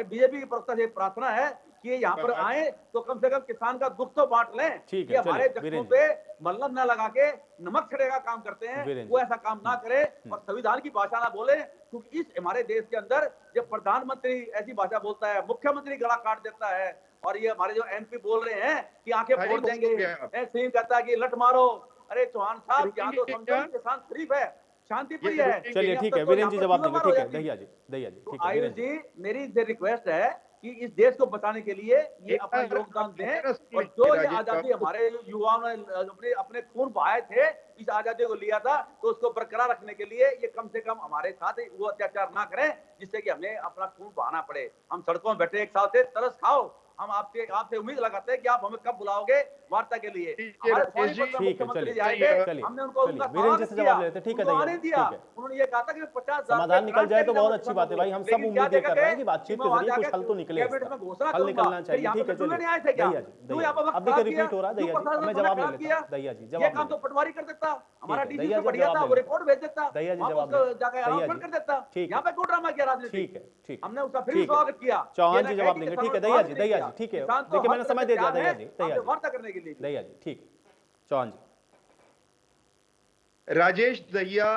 बीजेपी की प्रवक्ता से प्रार्थना है कि यहाँ पर आए तो कम से कम किसान का दुख तो बांट लें कि हमारे जख्मों पे मल्लम न लगा के नमक छड़े का काम करते हैं, वो ऐसा काम ना करे और संविधान की भाषा ना बोले। क्योंकि इस हमारे देश के अंदर जब प्रधानमंत्री ऐसी भाषा बोलता है, मुख्यमंत्री गला काट देता है और ये हमारे जो एमपी बोल रहे हैं कि आंखें फोड़ देंगे, सिंह कहता है कि लट मारो। अरे चौहान साहब, यहाँ तो समझो किसान शरीफ है, शांति प्रिय है। चलिए ठीक है, वीरेंद्र जी जवाब देंगे। ठीक है दैया जी, दैया जी। आयुष जी, मेरी रिक्वेस्ट है कि इस देश को बचाने के लिए ये अपना योगदान दें और जो ये आजादी हमारे युवाओं ने अपने खून बहाए थे, इस आजादी को लिया था, तो उसको बरकरार रखने के लिए ये कम से कम हमारे साथ वो अत्याचार ना करें जिससे कि हमें अपना खून बहाना पड़े। हम सड़कों में बैठे 1 साल से तरस खाओ, हम आपसे उम्मीद लगाते हैं कि आप हमें कब बुलाओगे वार्ता के लिए। मुख्यमंत्री आए थे, हमने उनको उनका स्वागत किया, उनको आने दिया। उन्होंने ये कहा था कि 50,000 समाधान निकल जाए तो बहुत अच्छी बात है भाई, हम सब उम्मीदें कर रहे हैं कि बातचीत के जरिए कुछ हल तो निकले, हल निकलना चाहिए। ठीक है, चलिए अब देखिए रिपीट हो रहा है। दैया जी मैं जवाब ले लेता हूं। दैया जी जवाब, काम तो पटवारी कर देता, हमारा डीजी तो बढ़िया था, वो रिपोर्ट भेज देता, दैया जी जवाब जाकर अनाउंसमेंट कर देता। यहाँ पे क्यों ड्रामा किया राजनीति? ठीक है, ठीक, हमने उसका फिर स्वागत किया। चौहान जी जवाब देंगे। ठीक है दैया जी, ठीक है, देखिए मैंने समय दे दिया दैया जी, वार्ता करने के लिए। दैया जी ठीक, चौहान जी। राजेश दहिया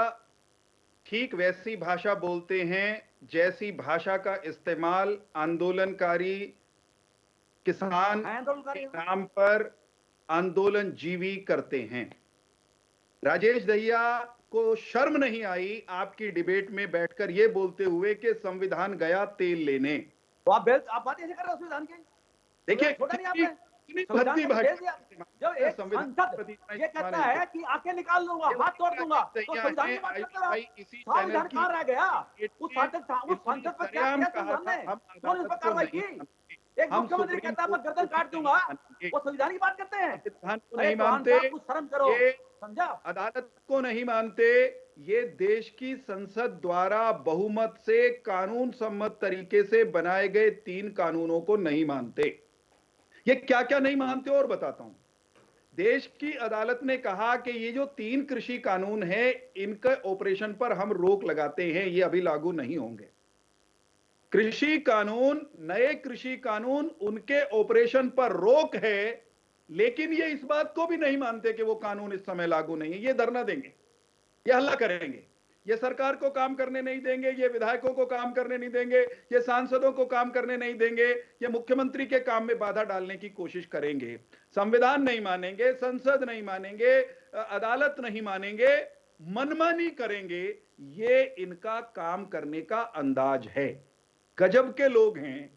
ठीक वैसी भाषा बोलते हैं जैसी भाषा का इस्तेमाल आंदोलनकारी किसान के नाम पर आंदोलन जीवी करते हैं। राजेश दहिया को शर्म नहीं आई आपकी डिबेट में बैठकर यह बोलते हुए कि संविधान गया तेल लेने। तो आप बात ऐसे कर रहे हो संविधान की? देखिए छोटा नहीं आपने भद्दी भाषा, जब एक सांसद ये कहता है कि आंखें निकाल लूंगा, हाथ तोड़ दूंगा, तो संविधान की बात करता है। संविधान कहाँ रह गया? उस सांसद पर क्या किया संविधान ने? कौन उस पर कार्रवाई की? एक मुख्यमंत्री कहता है मैं गर्दन काट दूंगा, वो संविधान की बात करते हैं। संविधान को नहीं मानते, शर्म करो, समझा? अदालत को नहीं मानते, ये देश की संसद द्वारा बहुमत से कानून सम्मत तरीके से बनाए गए 3 कानूनों को नहीं मानते। ये क्या क्या नहीं मानते और बताता हूं। देश की अदालत ने कहा कि ये जो 3 कृषि कानून है इनके ऑपरेशन पर हम रोक लगाते हैं, ये अभी लागू नहीं होंगे। कृषि कानून, नए कृषि कानून, उनके ऑपरेशन पर रोक है, लेकिन ये इस बात को भी नहीं मानते कि वो कानून इस समय लागू नहीं है। ये धरना देंगे, ये हल्ला करेंगे, ये सरकार को काम करने नहीं देंगे, ये विधायकों को काम करने नहीं देंगे, ये सांसदों को काम करने नहीं देंगे, ये मुख्यमंत्री के काम में बाधा डालने की कोशिश करेंगे। संविधान नहीं मानेंगे, संसद नहीं मानेंगे, अदालत नहीं मानेंगे, मनमानी करेंगे। ये इनका काम करने का अंदाज है। गजब के लोग हैं।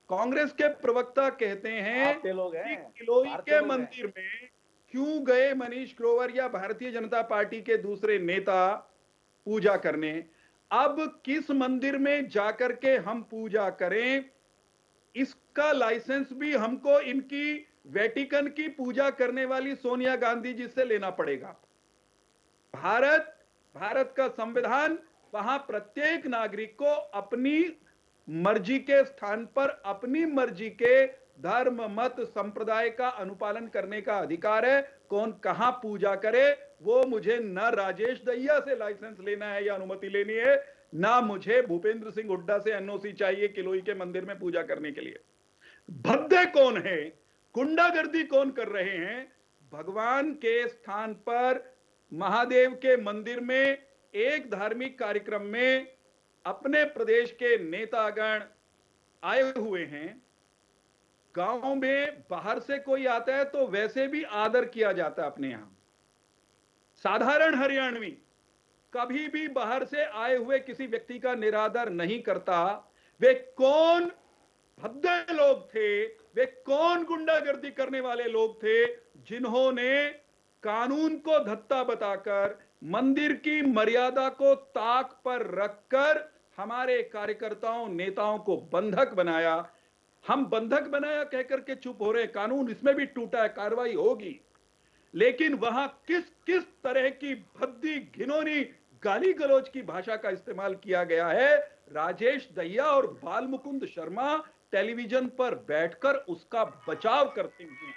कांग्रेस के प्रवक्ता कहते हैं कि किलोई के मंदिर में क्यों गए मनीष ग्रोवर या भारतीय जनता पार्टी के दूसरे नेता पूजा करने? अब किस मंदिर में जाकर के हम पूजा करें, इसका लाइसेंस भी हमको इनकी वेटिकन की पूजा करने वाली सोनिया गांधी जी से लेना पड़ेगा। भारत का संविधान, वहां प्रत्येक नागरिक को अपनी मर्जी के स्थान पर अपनी मर्जी के धर्म, मत, संप्रदाय का अनुपालन करने का अधिकार है। कौन कहां पूजा करे वो मुझे न राजेश दहिया से लाइसेंस लेना है या अनुमति लेनी है, ना मुझे भूपेंद्र सिंह हुड्डा से एनओसी चाहिए किलोई के मंदिर में पूजा करने के लिए। भद्दे कौन है, गुंडागर्दी कौन कर रहे हैं? भगवान के स्थान पर, महादेव के मंदिर में एक धार्मिक कार्यक्रम में अपने प्रदेश के नेतागण आए हुए हैं। गांव में बाहर से कोई आता है तो वैसे भी आदर किया जाता है अपने यहां। साधारण हरियाणवी कभी भी बाहर से आए हुए किसी व्यक्ति का निरादर नहीं करता। वे कौन भद्दे लोग थे, वे कौन गुंडागर्दी करने वाले लोग थे जिन्होंने कानून को धत्ता बताकर, मंदिर की मर्यादा को ताक पर रखकर हमारे कार्यकर्ताओं, नेताओं को बंधक बनाया। हम बंधक बनाया कहकर के चुप हो रहे। कानून इसमें भी टूटा है, कार्रवाई होगी, लेकिन वहां किस किस तरह की भद्दी, घिनौनी, गाली गलौज की भाषा का इस्तेमाल किया गया है। राजेश दहिया और बाल मुकुंद शर्मा टेलीविजन पर बैठकर उसका बचाव करते हैं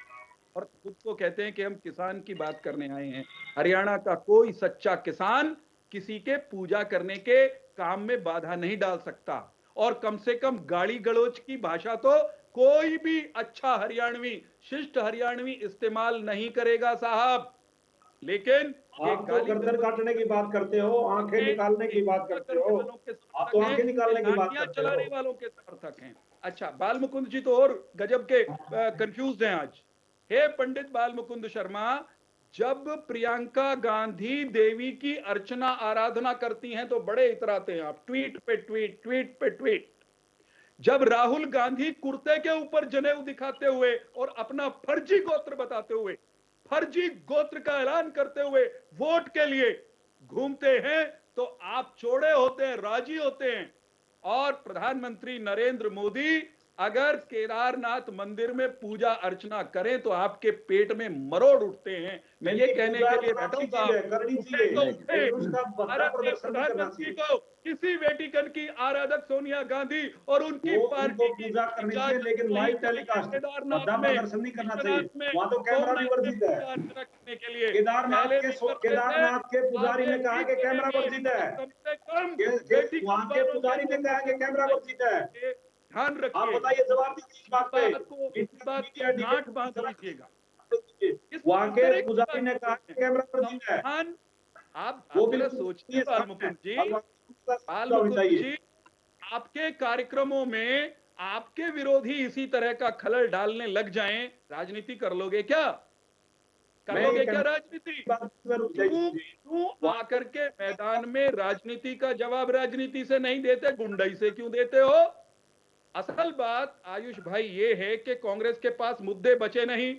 और खुद को कहते हैं कि हम किसान की बात करने आए हैं। हरियाणा का कोई सच्चा किसान किसी के पूजा करने के काम में बाधा नहीं डाल सकता, और कम से कम गाली गलौज की भाषा तो कोई भी अच्छा हरियाणवी, शिष्ट हरियाणवी इस्तेमाल नहीं करेगा साहब। लेकिन आप तो गर्दन काटने की बात करते हो, आंखें निकालने की बात करते हो, आप तो आंखें निकालने की बात करते हो। चलाने वालों के समर्थक हैं। अच्छा, बाल मुकुंद जी तो और गजब के कंफ्यूज हैं आज। हे पंडित बाल मुकुंद शर्मा, जब प्रियंका गांधी देवी की अर्चना आराधना करती हैं तो बड़े इतराते हैं आप, ट्वीट पे ट्वीट, ट्वीट पे ट्वीट। जब राहुल गांधी कुर्ते के ऊपर जनेऊ दिखाते हुए और अपना फर्जी गोत्र बताते हुए, फर्जी गोत्र का ऐलान करते हुए वोट के लिए घूमते हैं तो आप चौड़े होते हैं, राजी होते हैं। और प्रधानमंत्री नरेंद्र मोदी अगर केदारनाथ मंदिर में पूजा अर्चना करें तो आपके पेट में मरोड़ उठते हैं। मैं ये कहने के लिए बैठा हूं प्रधानमंत्री को किसी वेटिकन की आराधक सोनिया गांधी और उनकी पार्टी की पूजा करनी चाहिए, लेकिन लाइव टेलीकास्ट केदारनाथ में दर्शन नहीं करना चाहिए। वहां तो कैमरा भी वर्जित है। करने के लिए केदारनाथ के पुजारी ने कहा कि कैमरा वर्जित है। कम से कम वहां के पुजारी ने कहा कि कैमरा वर्जित है। ध्यान रखिए, आप बताइए, जवाब दीजिए इस बात पे। इस बात को गांठ बांध लीजिएगा। वहां के पुजारी ने कहा कि कैमरा वर्जित है। आप वो भी सोचिए बालमुकुंद जी, आपके कार्यक्रमों में आपके विरोधी इसी तरह का खलल डालने लग जाएं, राजनीति कर लोगे क्या? कर लोगे क्या राजनीति? क्यों आकर के मैदान में राजनीति का जवाब राजनीति से नहीं देते, गुंडाई से क्यों देते हो? असल बात आयुष भाई ये है कि कांग्रेस के पास मुद्दे बचे नहीं।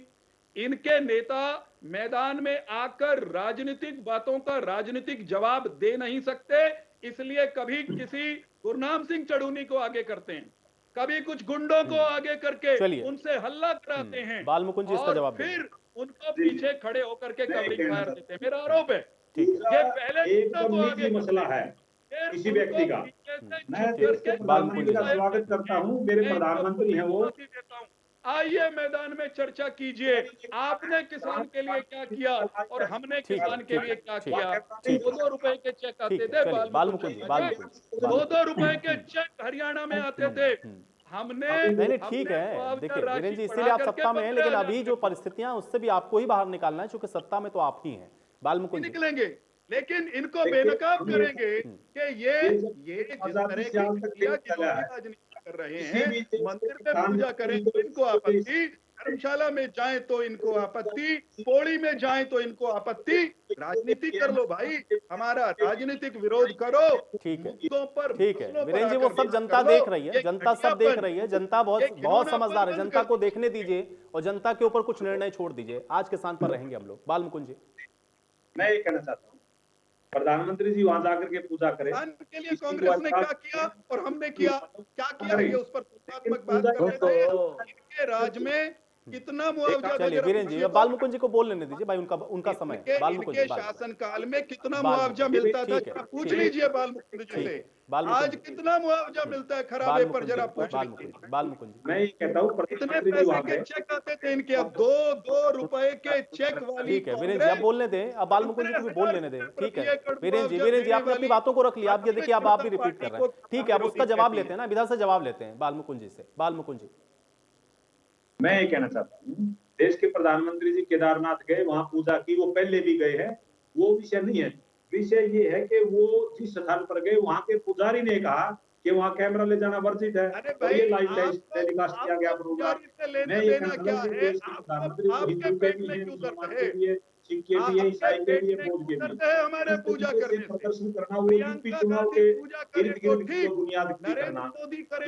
इनके नेता मैदान में आकर राजनीतिक बातों का राजनीतिक जवाब दे नहीं सकते, इसलिए कभी किसी गुरनाम सिंह चढ़ूनी को आगे करते हैं, कभी कुछ गुंडों को आगे करके उनसे हल्ला कराते हैं, बालमुकुंद जी इसका जवाब फिर उनको पीछे खड़े होकर के कवरिंग फायर देते हैं। मेरा आरोप है ये पहले मसला है किसी व्यक्ति का। मैं देश के प्रधानमंत्री का स्वागत करता हूँ, मेरे प्रधानमंत्री हैं वो। आइए मैदान में चर्चा कीजिए, आपने किसान के लिए क्या किया और हमने किसान के लिए क्या किया। 2-2 रुपए के चेक आते थे, 2-2 रुपए के चेक हरियाणा में आते थे। हमने नहीं ठीक है, देखिए वीरेंद्र जी, इसीलिए आप सत्ता में हैं, लेकिन अभी जो परिस्थितियां उससे भी आपको ही बाहर निकालना है, क्योंकि सत्ता में तो आप ही हैं। बालमुकुंद निकलेंगे, लेकिन इनको बेनकाब करेंगे कि ये जिस तरह की राजनीति कर रहे हैं, मंदिर में पूजा करें तो इनको आपत्ति, धर्मशाला में जाएं तो इनको आपत्ति, पौड़ी में जाएं तो इनको आपत्ति। राजनीति कर लो भाई, हमारा राजनीतिक विरोध करो। ठीक है, ठीक है वीरेंद्र जी, वो सब जनता देख रही है, जनता सब देख रही है, जनता बहुत समझदार है, जनता को देखने दीजिए और जनता के ऊपर कुछ निर्णय छोड़ दीजिए। आज किसान पर रहेंगे हम लोग। बालमुकुंद जी, मैं ये कहना चाहता हूँ, प्रधानमंत्री जी वहां जाकर के पूजा करें के लिए कांग्रेस ने क्या किया और हमने किया क्या किया, ये उस पर तुलनात्मक बात कर रहे थे। इनके राज में कितना मुआवजा, चलिए वीरेंद्र जी, बालमुकुंद जी को बोल लेने दीजिए भाई, उनका समय है। बालमुकुंद जी, शासन काल में कितना मुआवजा मिलता था, पूछ लीजिए बालमुकुंद जी से। आज कितना मुआवजा मिलता है खराबे पर, जरा पूछ लीजिए। बालमुकुंद जी, मैं ये कहता हूँ, इतने पैसे के चेक आते थे इनके, अब 2-2 रुपए के चेक वाली। ठीक है वीरेंद्र जी, आप बोलने दें, अब बालमुकुंद जी को भी बोल लेने दें। ठीक है वीरेंद्र जी, आपने अपनी बातों को रख लिया। आप ये देखिए, आप भी रिपीट कर रहे हैं। ठीक है, अब उसका जवाब लेते हैं ना, विधान से जवाब लेते हैं बालमुकुंद जी से। बालमुकुंद जी, मैं ये कहना चाहता हूँ, देश के प्रधानमंत्री जी केदारनाथ गए, वहां पूजा की, वो पहले भी गए हैं, वो विषय नहीं है। विषय ये है कि वो जिस स्थान पर गए वहां के पुजारी ने कहा कि वहां कैमरा ले जाना वर्जित है, और ये लाइव टेलीकास्ट किया गया प्रोग्राम। मैं ये कहना चाहता हूँ, देश के प्रधानमंत्री को हिंदू के भी हैं, मुसलमान के भी है, सिख के भी है, ईसाई के भी है, बौद्ध के भी है। हमारे पूजा करने प्रदर्शन करना, वो यूपी चुनाव के इर्द गिर्द की बुनियाद करना,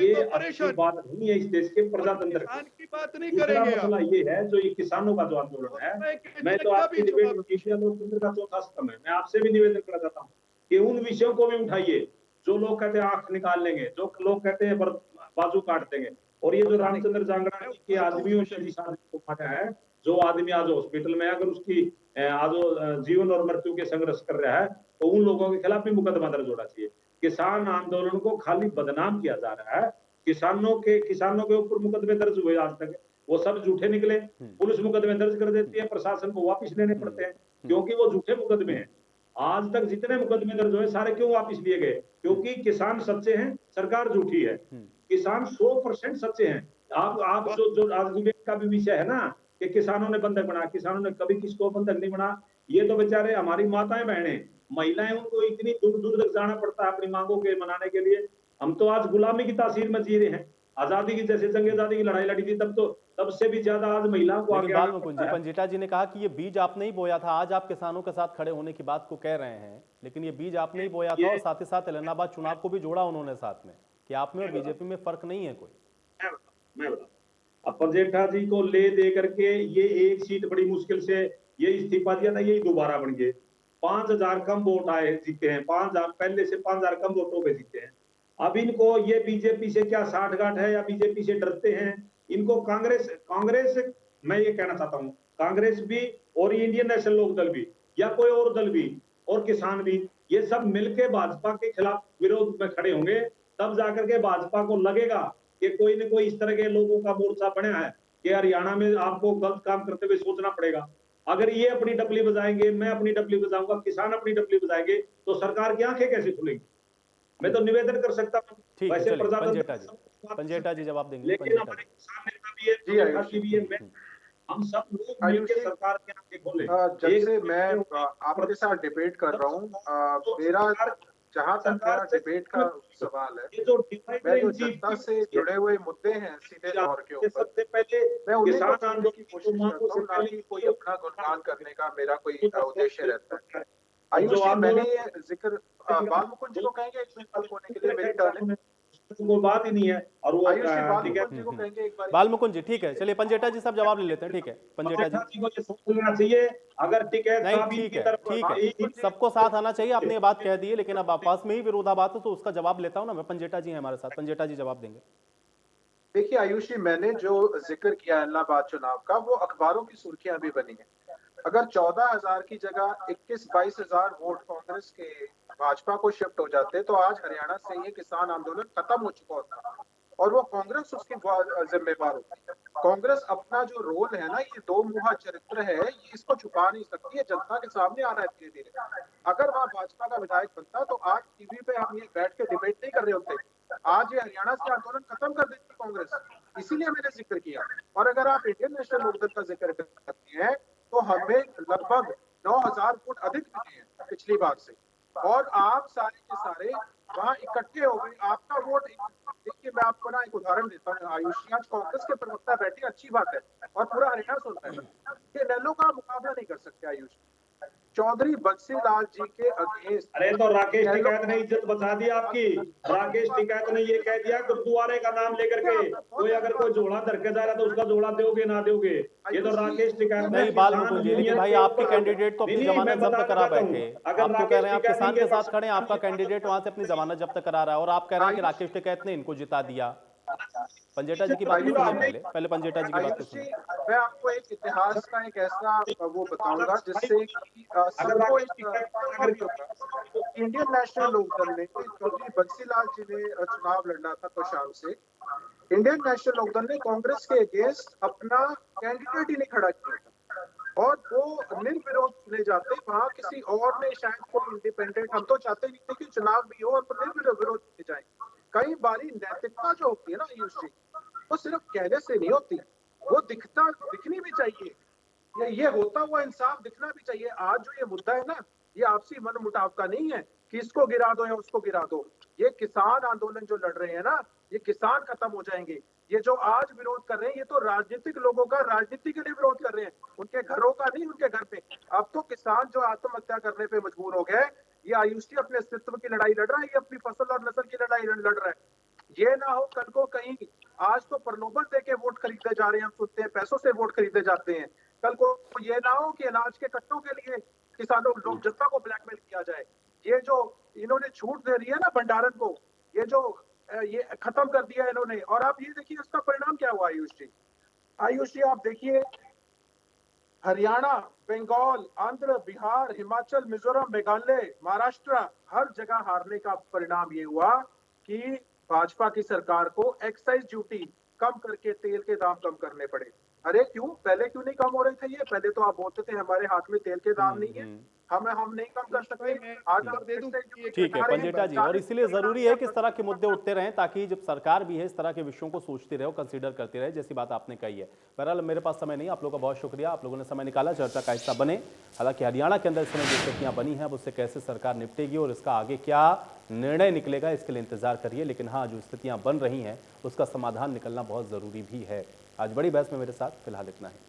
ये अच्छी बात नहीं है इस देश के प्रजातंत्र की। बात नहीं दूसरा करेंगे। मसला ये है, जो ये किसानों का जो आंदोलन है, मैं तो आपकी डिबेट लोकतंत्र का चौथा स्तंभ है, मैं आपसे भी निवेदन करना चाहता हूँ कि उन विषयों को भी उठाइए। जो लोग कहते हैं आंख निकाल लेंगे, जो लोग कहते हैं बाजू काट देंगे, और ये जो रामचंद्र जांगड़ा जी के आदमियों से जिस आदमी को मारा है, जो आदमी आज हॉस्पिटल में अगर उसकी आज जीवन और मृत्यु के संघर्ष कर रहा है, तो उन लोगों के खिलाफ भी मुकदमा दर्ज होना चाहिए। किसान आंदोलन को खाली बदनाम किया जा रहा है। किसानों के ऊपर मुकदमे दर्ज हुए आज तक, वो सब झूठे निकले। पुलिस मुकदमे दर्ज कर देती है, प्रशासन को वापस लेने पड़ते हैं क्योंकि वो झूठे मुकदमे हैं। आज तक जितने मुकदमे दर्ज हुए सारे क्यों वापस लिए गए? क्योंकि किसान सच्चे हैं, सरकार झूठी है। किसान 100% सच्चे हैं। आप जो आज डिबेट का भी विषय है ना कि किसानों ने बंधक बना, किसानों ने कभी किसको बंधक नहीं बना। ये तो बेचारे हमारी माताएं बहनें महिलाएं, उनको इतनी दूर दूर तक जाना पड़ता है अपनी मांगों के मनाने के लिए। हम तो आज गुलामी की तासीर में जी रहे हैं। आजादी की, जैसे जंग आजादी की लड़ाई लड़ी थी, तब से भी ज्यादा आज महिलाओं को आगे आना पड़ता है। पंजेटा जी ने कहा कि ये बीज आपने ही बोया था। आज आप किसानों के साथ खड़े होने की बात को कह रहे हैं, लेकिन ये बीज आपने ही बोया था, और साथ ही साथ इलाहाबाद चुनाव को भी जोड़ा उन्होंने साथ में, कि आप में और बीजेपी में फर्क नहीं है कोई। मैं बता, अब पंजेठा जी को ले दे करके ये एक सीट बड़ी मुश्किल से ये इस्तीफा दिया था, यही दोबारा बन गए। 5000 कम वोट आए, जीते हैं 5000, पहले से 5000 कम वोटों पे जीते हैं। अब इनको ये बीजेपी से क्या साठगांठ है या बीजेपी से डरते हैं? इनको कांग्रेस मैं ये कहना चाहता हूँ, कांग्रेस भी और इंडियन नेशनल लोक दल भी या कोई और दल भी और किसान भी, ये सब मिलके भाजपा के खिलाफ विरोध में खड़े होंगे, तब जाकर के भाजपा को लगेगा कि कोई न कोई इस तरह के लोगों का मोर्चा बना है कि हरियाणा में आपको गलत काम करते हुए सोचना पड़ेगा। अगर ये अपनी डबली बजाएंगे, मैं अपनी डबली बजाऊंगा, किसान अपनी डबली बजाएंगे, तो सरकार की आंखें कैसे खुलेंगी? मैं तो निवेदन कर सकता हूँ, वैसे प्रजातंत्र पंजेटा जी जवाब देंगे, लेकिन हमारे किसान नेता भी है, हम सब लोग मिलकर सरकार के आगे खोले। जब से मैं आपके साथ डिबेट कर रहा हूँ, मेरा जहाँ तक मेरा डिबेट का सवाल है, मैं जो जनता से जुड़े हुए मुद्दे हैं सीधे तौर के ऊपर, सबसे पहले मैं उन्हीं को जानने की कोशिश करता हूँ, ना कि कोई अपना गुणगान करने का मेरा कोई उद्देश्य रहता है। आयुष जी, मैंने ये जिक्र बाल मुकुंद जी को कहेंगे एक मिनट होने के लिए, मेरी टर्न है, कोई बात ही नहीं है। और वो बाल मुकुंद जी ठीक है, चलिए पंजेटा जी सब जवाब ले लेते हैं। ठीक है पंजेटा जी को ये सोच लेना चाहिए, अगर टिकैत नहीं ठीक है, सबको साथ आना चाहिए। आपने ये बात कह दी है, लेकिन अब आपस में ही विरोधाभास है तो उसका जवाब लेता हूं ना मैं। पंजेटा जी हैं हमारे साथ, पंजेटा जी जवाब देंगे। देखिए आयुष जी, मैंने जो जिक्र किया इलाहाबाद चुनाव का, वो अखबारों की सुर्खियां भी बनी है। अगर 14,000 की जगह 21-22 हजार वोट कांग्रेस के भाजपा को शिफ्ट हो जाते तो आज हरियाणा से ये किसान आंदोलन खत्म हो चुका होता और वो कांग्रेस उसकी जिम्मेवार होती। कांग्रेस अपना जो रोल है ना, ये दो मुहा चरित्र है, ये इसको छुपा नहीं सकती है, जनता के सामने आ रहा है धीरे धीरे। अगर वहाँ भाजपा का विधायक बनता तो आज टीवी पे हम ये बैठ के डिबेट नहीं कर रहे होते, आज ये हरियाणा से आंदोलन खत्म कर देती कांग्रेस। इसीलिए मैंने जिक्र किया। और अगर आप इंडियन नेशनल लोकदल का जिक्र करते हैं तो हमें लगभग 9,000 वोट अधिक मिले हैं पिछली बार से, और आप सारे के सारे वहाँ इकट्ठे हो गए। आपका वोट, देखिए मैं आपको ना एक उदाहरण देता हूँ आयुष, आज कांग्रेस के प्रवक्ता बैठे, अच्छी बात है, और पूरा हरियाणा सुनता है कि नैनो का मुकाबला नहीं कर सकते आयुष। चौधरी बंसी लाल जी के अगेंस्ट, अरे तो राकेश टिकैत ने इज्जत बचा दी आपकी। राकेश टिकैत ने ये कह दिया गुरुद्वारे का नाम लेकर के कोई अगर कोई जोड़ा धर के जा रहा तो उसका जोड़ा दोगे ना दोगे, ये तो राकेश टिकैत नहीं। बाल मुकुंद जी, लेकिन भाई आपके कैंडिडेट तो अपनी जमानत जब्त करा बैठे। आप तो कह रहे हैं आप किसान के साथ खड़े हैं, आपका कैंडिडेट वहां से अपनी जमानत जब्त करा रहा है और आप कह रहे हैं कि राकेश टिकैत ने इनको जिता दिया। पंजेटा जी की बात तो सुनिए, पहले पंजेटा जी की बात तो सुनिए। मैं आपको एक इतिहास का एक ऐसा वो बताऊंगा जिससे कि सबको इंडियन नेशनल लोकदल ने, चौधरी बंसी लाल जी ने चुनाव लड़ना था तो शाम से इंडियन नेशनल लोकदल ने कांग्रेस के अगेंस्ट अपना कैंडिडेट ही नहीं खड़ा किया और वो निर्विरोध चुने जाते। वहां किसी और ने शायद कोई इंडिपेंडेंट, हम तो चाहते नहीं थे कि चुनाव भी हो और निर्विरोध चुने जाए। कई बारी नैतिकता जो होती है ना आयुष जी, वो सिर्फ कहने से नहीं होती, वो दिखनी भी चाहिए, ये होता हुआ इंसाफ दिखना भी चाहिए। आज जो ये मुद्दा है ना, ये आपसी मन मुटाव का नहीं है कि इसको गिरा दो या उसको गिरा दो। ये किसान आंदोलन जो लड़ रहे हैं ना, ये किसान खत्म हो जाएंगे। ये जो आज विरोध कर रहे हैं, ये तो राजनीतिक लोगों का राजनीति के लिए विरोध कर रहे हैं, उनके घरों का नहीं, उनके घर पे। अब तो किसान जो आत्महत्या करने पे मजबूर हो गए, ये आयुष जी अपने अस्तित्व की लड़ाई लड़ रहा है, ये अपनी फसल और नस्ल की लड़ाई लड़ रहा है। ये ना हो कल को कहीं, आज तो प्रलोभन देके वोट खरीदे जा रहे हैं, हम सुनते हैं पैसों से वोट खरीदे जाते हैं, कल को ये ना हो कि अनाज के कट्टों के लिए किसानों लोग जनता को ब्लैकमेल किया जाए। ये जो इन्होंने छूट दे दी है ना भंडारण को, ये खत्म कर दिया इन्होंने। और आप ये देखिए उसका परिणाम क्या हुआ आयुष जी। आयुष जी आप देखिए, हरियाणा, बंगाल, आंध्र, बिहार, हिमाचल, मिजोरम, मेघालय, महाराष्ट्र, हर जगह हारने का परिणाम ये हुआ कि भाजपा की सरकार को एक्साइज ड्यूटी कम करके तेल के दाम कम करने पड़े। अरे क्यों, पहले क्यों नहीं कम हो रहे थे ये? पहले तो आप बोलते थे हमारे हाथ में तेल के दाम नहीं है, हम नहीं कम कर सकते। आज आप ठीक है पंजेटा जी, और इसलिए जरूरी है कि इस तरह के मुद्दे उठते रहें ताकि जब सरकार भी है इस तरह के विषयों को सोचती रहे, कंसीडर करती रहे, जैसी बात आपने कही है। बहरहाल मेरे पास समय नहीं, आप लोगों का बहुत शुक्रिया, आप लोगों ने समय निकाला, चर्चा का हिस्सा बने। हालांकि हरियाणा के अंदर इस समय जो स्थितियां बनी हैं उससे कैसे सरकार निपटेगी और इसका आगे क्या निर्णय निकलेगा इसके लिए इंतजार करिए। लेकिन हाँ, जो स्थितियां बन रही हैं उसका समाधान निकलना बहुत जरूरी भी है। आज बड़ी बहस में मेरे साथ फिलहाल इतना है।